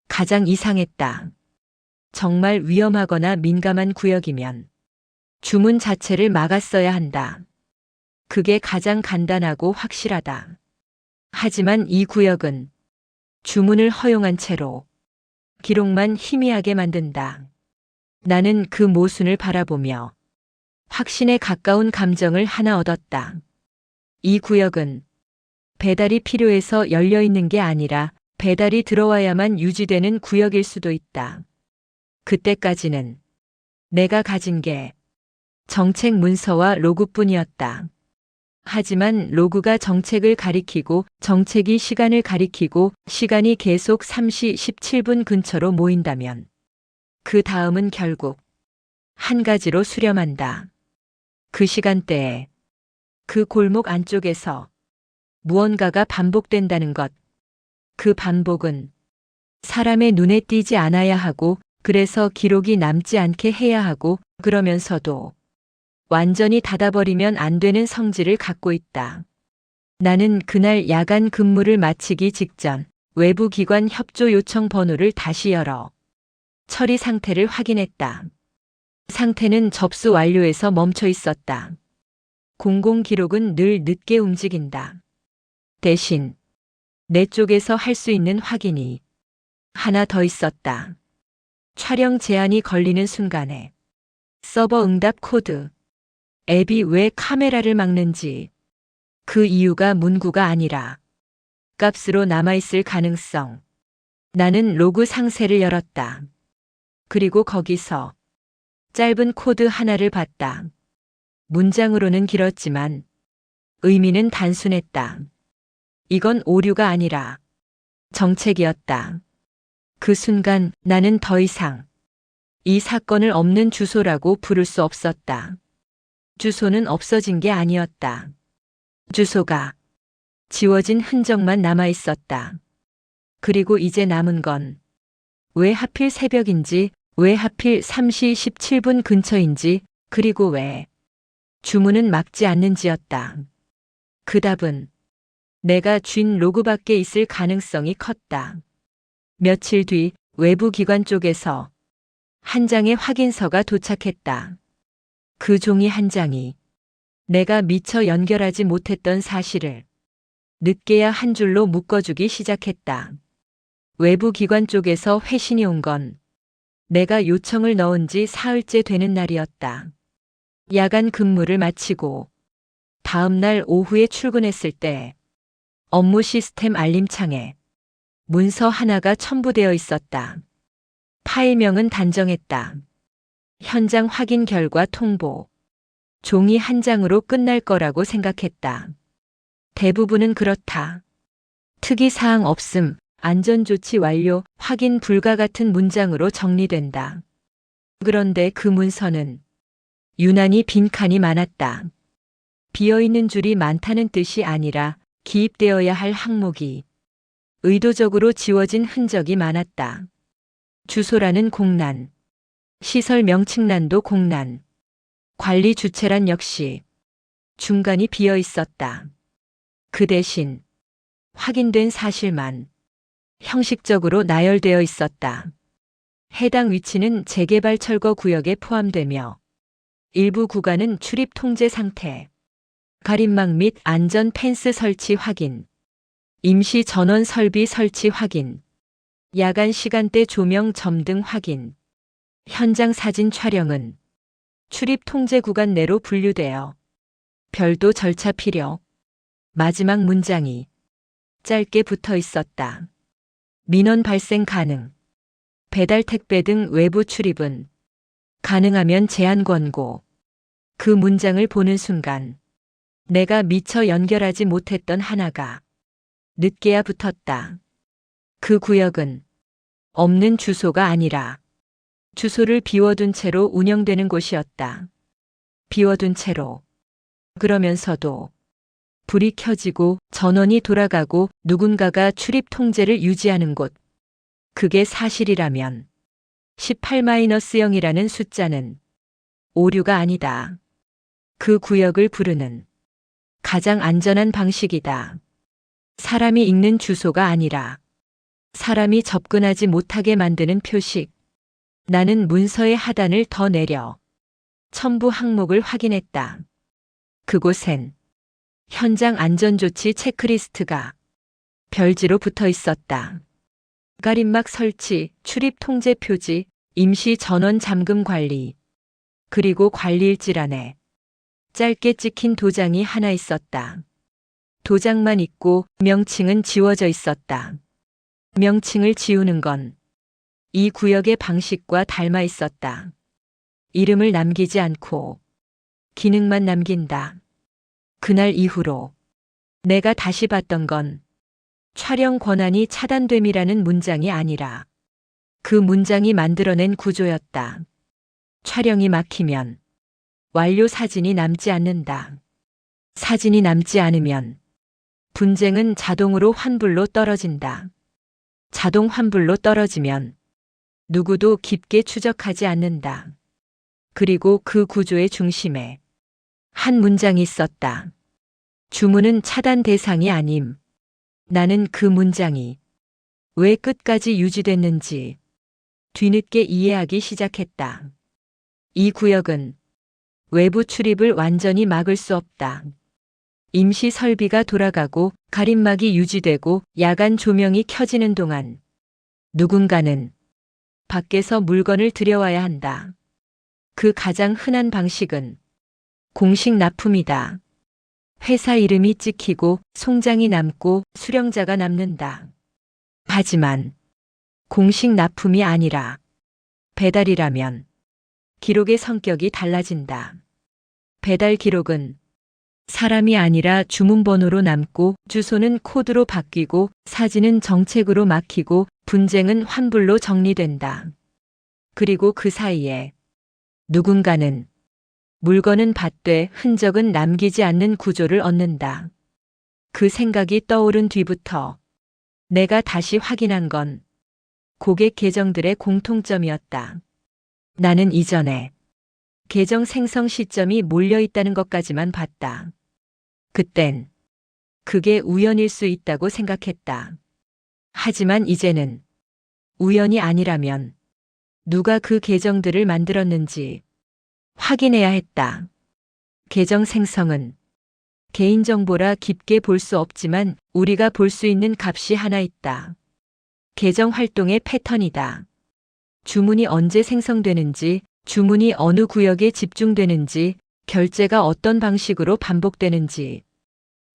A: 가장 이상했다. 정말 위험하거나 민감한 구역이면 주문 자체를 막았어야 한다. 그게 가장 간단하고 확실하다. 하지만 이 구역은 주문을 허용한 채로 기록만 희미하게 만든다. 나는 그 모순을 바라보며 확신에 가까운 감정을 하나 얻었다. 이 구역은 배달이 필요해서 열려 있는 게 아니라 배달이 들어와야만 유지되는 구역일 수도 있다. 그때까지는 내가 가진 게 정책 문서와 로그뿐이었다. 하지만 로그가 정책을 가리키고 정책이 시간을 가리키고 시간이 계속 3시 17분 근처로 모인다면 그 다음은 결국 한 가지로 수렴한다. 그 시간대에 그 골목 안쪽에서 무언가가 반복된다는 것. 그 반복은 사람의 눈에 띄지 않아야 하고 그래서 기록이 남지 않게 해야 하고 그러면서도 완전히 닫아버리면 안 되는 성질을 갖고 있다. 나는 그날 야간 근무를 마치기 직전 외부 기관 협조 요청 번호를 다시 열어 처리 상태를 확인했다. 상태는 접수 완료에서 멈춰 있었다. 공공 기록은 늘 늦게 움직인다. 대신 내 쪽에서 할 수 있는 확인이 하나 더 있었다. 촬영 제한이 걸리는 순간에 서버 응답 코드, 앱이 왜 카메라를 막는지, 그 이유가 문구가 아니라 값으로 남아있을 가능성. 나는 로그 상세를 열었다. 그리고 거기서 짧은 코드 하나를 봤다. 문장으로는 길었지만 의미는 단순했다. 이건 오류가 아니라 정책이었다. 그 순간 나는 더 이상 이 사건을 없는 주소라고 부를 수 없었다. 주소는 없어진 게 아니었다. 주소가 지워진 흔적만 남아 있었다. 그리고 이제 남은 건 왜 하필 새벽인지, 왜 하필 3시 17분 근처인지, 그리고 왜 주문은 막지 않는지였다. 그 답은 내가 쥔 로그 밖에 있을 가능성이 컸다. 며칠 뒤 외부 기관 쪽에서 한 장의 확인서가 도착했다. 그 종이 한 장이 내가 미처 연결하지 못했던 사실을 늦게야 한 줄로 묶어주기 시작했다. 외부 기관 쪽에서 회신이 온 건 내가 요청을 넣은 지 사흘째 되는 날이었다. 야간 근무를 마치고 다음 날 오후에 출근했을 때 업무 시스템 알림창에 문서 하나가 첨부되어 있었다. 파일명은 단정했다. 현장 확인 결과 통보. 종이 한 장으로 끝날 거라고 생각했다. 대부분은 그렇다. 특이사항 없음, 안전조치 완료, 확인 불가 같은 문장으로 정리된다. 그런데 그 문서는 유난히 빈칸이 많았다. 비어있는 줄이 많다는 뜻이 아니라 기입되어야 할 항목이 의도적으로 지워진 흔적이 많았다. 주소라는 공란, 시설 명칭란도 공란, 관리 주체란 역시 중간이 비어 있었다. 그 대신 확인된 사실만 형식적으로 나열되어 있었다. 해당 위치는 재개발 철거 구역에 포함되며 일부 구간은 출입 통제 상태, 가림막 및 안전 펜스 설치 확인, 임시 전원 설비 설치 확인, 야간 시간대 조명 점등 확인, 현장 사진 촬영은 출입 통제 구간 내로 분류되어 별도 절차 필요. 마지막 문장이 짧게 붙어 있었다. 민원 발생 가능. 배달 택배 등 외부 출입은 가능하면 제한 권고. 그 문장을 보는 순간 내가 미처 연결하지 못했던 하나가 늦게야 붙었다. 그 구역은 없는 주소가 아니라 주소를 비워둔 채로 운영되는 곳이었다. 비워둔 채로. 그러면서도 불이 켜지고 전원이 돌아가고 누군가가 출입 통제를 유지하는 곳. 그게 사실이라면 18-0이라는 숫자는 오류가 아니다. 그 구역을 부르는 가장 안전한 방식이다. 사람이 읽는 주소가 아니라 사람이 접근하지 못하게 만드는 표식. 나는 문서의 하단을 더 내려 첨부 항목을 확인했다. 그곳엔 현장 안전조치 체크리스트가 별지로 붙어 있었다. 가림막 설치, 출입 통제 표지, 임시 전원 잠금 관리, 그리고 관리일지 안에 짧게 찍힌 도장이 하나 있었다. 도장만 있고 명칭은 지워져 있었다. 명칭을 지우는 건 이 구역의 방식과 닮아 있었다. 이름을 남기지 않고 기능만 남긴다. 그날 이후로 내가 다시 봤던 건 촬영 권한이 차단됨이라는 문장이 아니라 그 문장이 만들어낸 구조였다. 촬영이 막히면 완료 사진이 남지 않는다. 사진이 남지 않으면 분쟁은 자동으로 환불로 떨어진다. 자동 환불로 떨어지면 누구도 깊게 추적하지 않는다. 그리고 그 구조의 중심에 한 문장이 있었다. 주문은 차단 대상이 아님. 나는 그 문장이 왜 끝까지 유지됐는지 뒤늦게 이해하기 시작했다. 이 구역은 외부 출입을 완전히 막을 수 없다. 임시 설비가 돌아가고 가림막이 유지되고 야간 조명이 켜지는 동안 누군가는 밖에서 물건을 들여와야 한다. 그 가장 흔한 방식은 공식 납품이다. 회사 이름이 찍히고 송장이 남고 수령자가 남는다. 하지만 공식 납품이 아니라 배달이라면 기록의 성격이 달라진다. 배달 기록은 사람이 아니라 주문번호로 남고 주소는 코드로 바뀌고 사진은 정책으로 막히고 분쟁은 환불로 정리된다. 그리고 그 사이에 누군가는 물건은 받되 흔적은 남기지 않는 구조를 얻는다. 그 생각이 떠오른 뒤부터 내가 다시 확인한 건 고객 계정들의 공통점이었다. 나는 이전에 계정 생성 시점이 몰려 있다는 것까지만 봤다. 그땐 그게 우연일 수 있다고 생각했다. 하지만 이제는 우연이 아니라면 누가 그 계정들을 만들었는지 확인해야 했다. 계정 생성은 개인정보라 깊게 볼 수 없지만 우리가 볼 수 있는 값이 하나 있다. 계정 활동의 패턴이다. 주문이 언제 생성되는지, 주문이 어느 구역에 집중되는지, 결제가 어떤 방식으로 반복되는지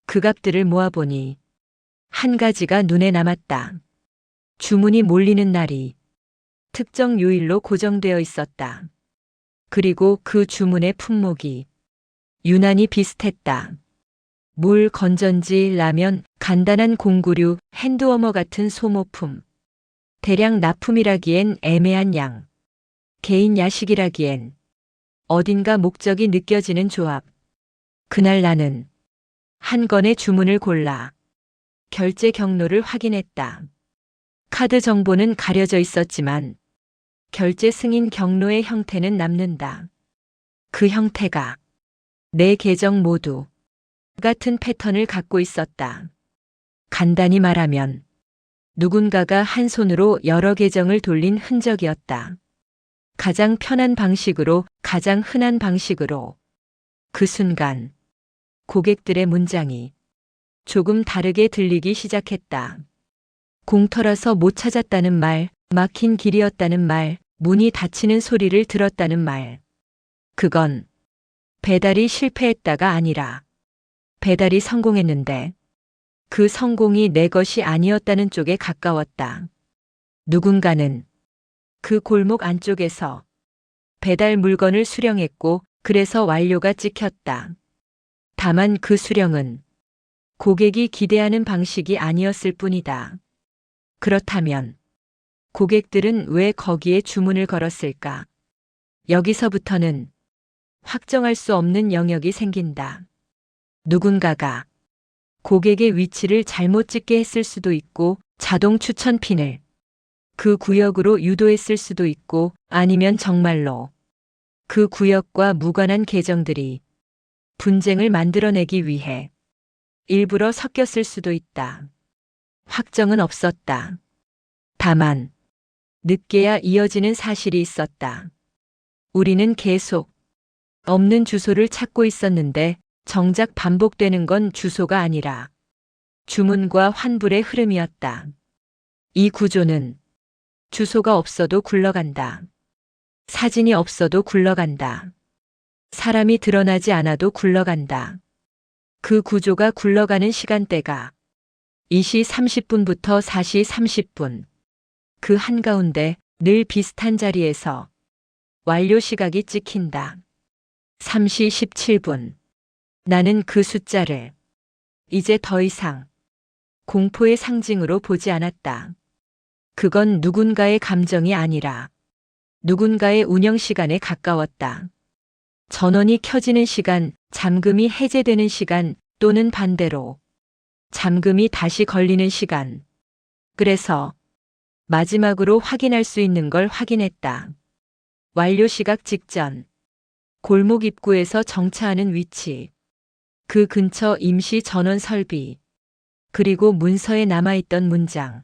A: 그 값들을 모아보니 한 가지가 눈에 남았다. 주문이 몰리는 날이 특정 요일로 고정되어 있었다. 그리고 그 주문의 품목이 유난히 비슷했다. 물, 건전지, 라면, 간단한 공구류, 핸드워머 같은 소모품. 대량 납품이라기엔 애매한 양. 개인 야식이라기엔 어딘가 목적이 느껴지는 조합. 그날 나는 한 건의 주문을 골라 결제 경로를 확인했다. 카드 정보는 가려져 있었지만 결제 승인 경로의 형태는 남는다. 그 형태가 내 계정 모두 같은 패턴을 갖고 있었다. 간단히 말하면 누군가가 한 손으로 여러 계정을 돌린 흔적이었다. 가장 편한 방식으로, 가장 흔한 방식으로. 그 순간 고객들의 문장이 조금 다르게 들리기 시작했다. 공터라서 못 찾았다는 말, 막힌 길이었다는 말, 문이 닫히는 소리를 들었다는 말. 그건 배달이 실패했다가 아니라 배달이 성공했는데 그 성공이 내 것이 아니었다는 쪽에 가까웠다. 누군가는 그 골목 안쪽에서 배달 물건을 수령했고 그래서 완료가 찍혔다. 다만 그 수령은 고객이 기대하는 방식이 아니었을 뿐이다. 그렇다면 고객들은 왜 거기에 주문을 걸었을까? 여기서부터는 확정할 수 없는 영역이 생긴다. 누군가가 고객의 위치를 잘못 찍게 했을 수도 있고 자동 추천 핀을 그 구역으로 유도했을 수도 있고 아니면 정말로 그 구역과 무관한 계정들이 분쟁을 만들어내기 위해 일부러 섞였을 수도 있다. 확정은 없었다. 다만 늦게야 이어지는 사실이 있었다. 우리는 계속 없는 주소를 찾고 있었는데 정작 반복되는 건 주소가 아니라 주문과 환불의 흐름이었다. 이 구조는 주소가 없어도 굴러간다. 사진이 없어도 굴러간다. 사람이 드러나지 않아도 굴러간다. 그 구조가 굴러가는 시간대가 2시 30분부터 4시 30분. 그 한가운데 늘 비슷한 자리에서 완료 시각이 찍힌다. 3시 17분. 나는 그 숫자를 이제 더 이상 공포의 상징으로 보지 않았다. 그건 누군가의 감정이 아니라 누군가의 운영 시간에 가까웠다. 전원이 켜지는 시간, 잠금이 해제되는 시간 또는 반대로 잠금이 다시 걸리는 시간. 그래서 마지막으로 확인할 수 있는 걸 확인했다. 완료 시각 직전. 골목 입구에서 정차하는 위치. 그 근처 임시 전원 설비. 그리고 문서에 남아있던 문장.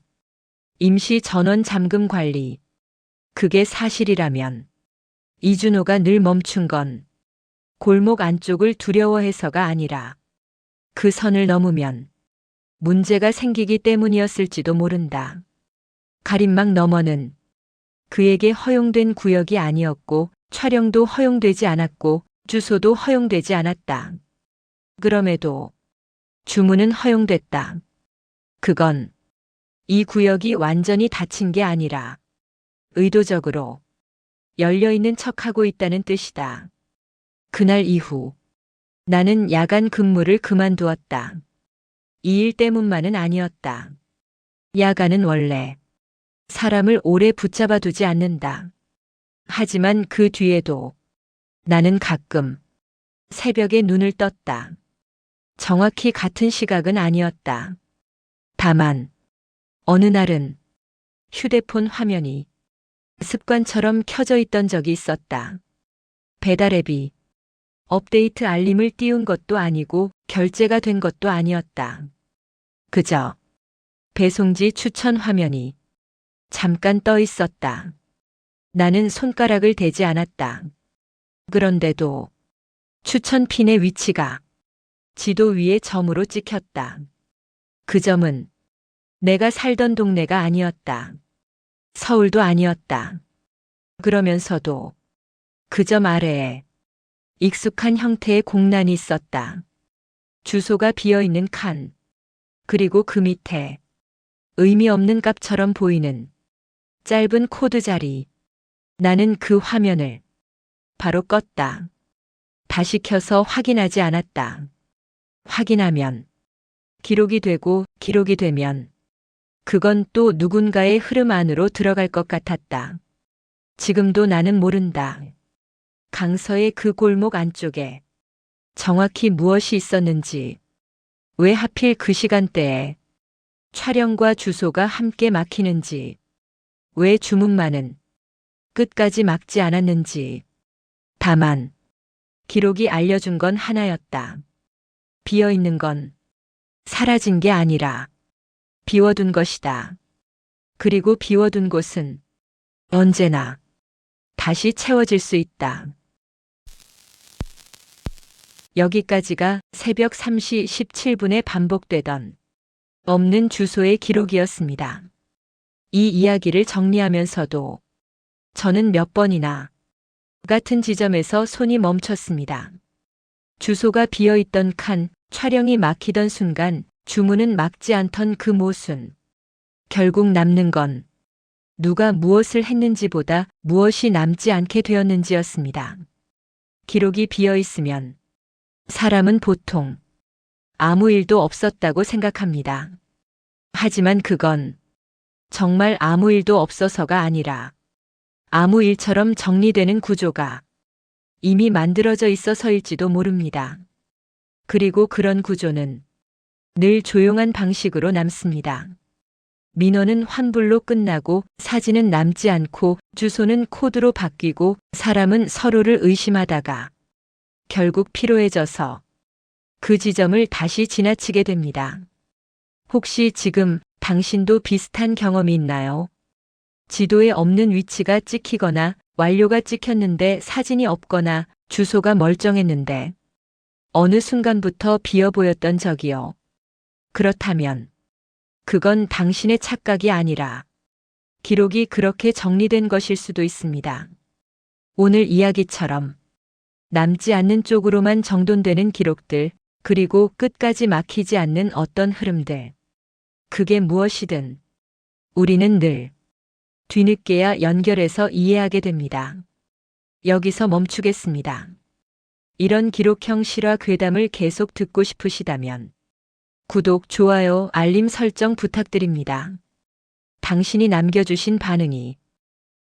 A: 임시 전원 잠금 관리. 그게 사실이라면 이준호가 늘 멈춘 건 골목 안쪽을 두려워해서가 아니라 그 선을 넘으면 문제가 생기기 때문이었을지도 모른다. 가림막 너머는 그에게 허용된 구역이 아니었고 촬영도 허용되지 않았고 주소도 허용되지 않았다. 그럼에도 주문은 허용됐다. 그건 이 구역이 완전히 닫힌 게 아니라 의도적으로 열려있는 척하고 있다는 뜻이다. 그날 이후 나는 야간 근무를 그만두었다. 이 일 때문만은 아니었다. 야간은 원래 사람을 오래 붙잡아 두지 않는다. 하지만 그 뒤에도 나는 가끔 새벽에 눈을 떴다. 정확히 같은 시각은 아니었다. 다만 어느 날은 휴대폰 화면이 습관처럼 켜져 있던 적이 있었다. 배달 앱이 업데이트 알림을 띄운 것도 아니고 결제가 된 것도 아니었다. 그저 배송지 추천 화면이 잠깐 떠 있었다. 나는 손가락을 대지 않았다. 그런데도 추천 핀의 위치가 지도 위에 점으로 찍혔다. 그 점은 내가 살던 동네가 아니었다. 서울도 아니었다. 그러면서도 그 점 아래에 익숙한 형태의 공란이 있었다. 주소가 비어있는 칸, 그리고 그 밑에 의미 없는 값처럼 보이는 짧은 코드 자리. 나는 그 화면을 바로 껐다. 다시 켜서 확인하지 않았다. 확인하면 기록이 되고 기록이 되면 그건 또 누군가의 흐름 안으로 들어갈 것 같았다. 지금도 나는 모른다. 강서의 그 골목 안쪽에 정확히 무엇이 있었는지, 왜 하필 그 시간대에 촬영과 주소가 함께 막히는지, 왜 주문만은 끝까지 막지 않았는지. 다만 기록이 알려준 건 하나였다. 비어있는 건 사라진 게 아니라 비워둔 것이다. 그리고 비워둔 곳은 언제나 다시 채워질 수 있다. 여기까지가 새벽 3시 17분에 반복되던 없는 주소의 기록이었습니다. 이 이야기를 정리하면서도 저는 몇 번이나 같은 지점에서 손이 멈췄습니다. 주소가 비어있던 칸, 촬영이 막히던 순간, 주문은 막지 않던 그 모순. 결국 남는 건 누가 무엇을 했는지보다 무엇이 남지 않게 되었는지였습니다. 기록이 비어있으면 사람은 보통 아무 일도 없었다고 생각합니다. 하지만 그건 정말 아무 일도 없어서가 아니라 아무 일처럼 정리되는 구조가 이미 만들어져 있어서일지도 모릅니다. 그리고 그런 구조는 늘 조용한 방식으로 남습니다. 민원은 환불로 끝나고 사진은 남지 않고 주소는 코드로 바뀌고 사람은 서로를 의심하다가 결국 피로해져서 그 지점을 다시 지나치게 됩니다. 혹시 지금 당신도 비슷한 경험이 있나요? 지도에 없는 위치가 찍히거나 완료가 찍혔는데 사진이 없거나 주소가 멀쩡했는데 어느 순간부터 비어 보였던 적이요. 그렇다면 그건 당신의 착각이 아니라 기록이 그렇게 정리된 것일 수도 있습니다. 오늘 이야기처럼 남지 않는 쪽으로만 정돈되는 기록들, 그리고 끝까지 막히지 않는 어떤 흐름들. 그게 무엇이든 우리는 늘 뒤늦게야 연결해서 이해하게 됩니다. 여기서 멈추겠습니다. 이런 기록형 실화 괴담을 계속 듣고 싶으시다면 구독, 좋아요, 알림 설정 부탁드립니다. 당신이 남겨주신 반응이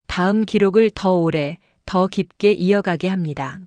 A: 다음 기록을 더 오래, 더 깊게 이어가게 합니다.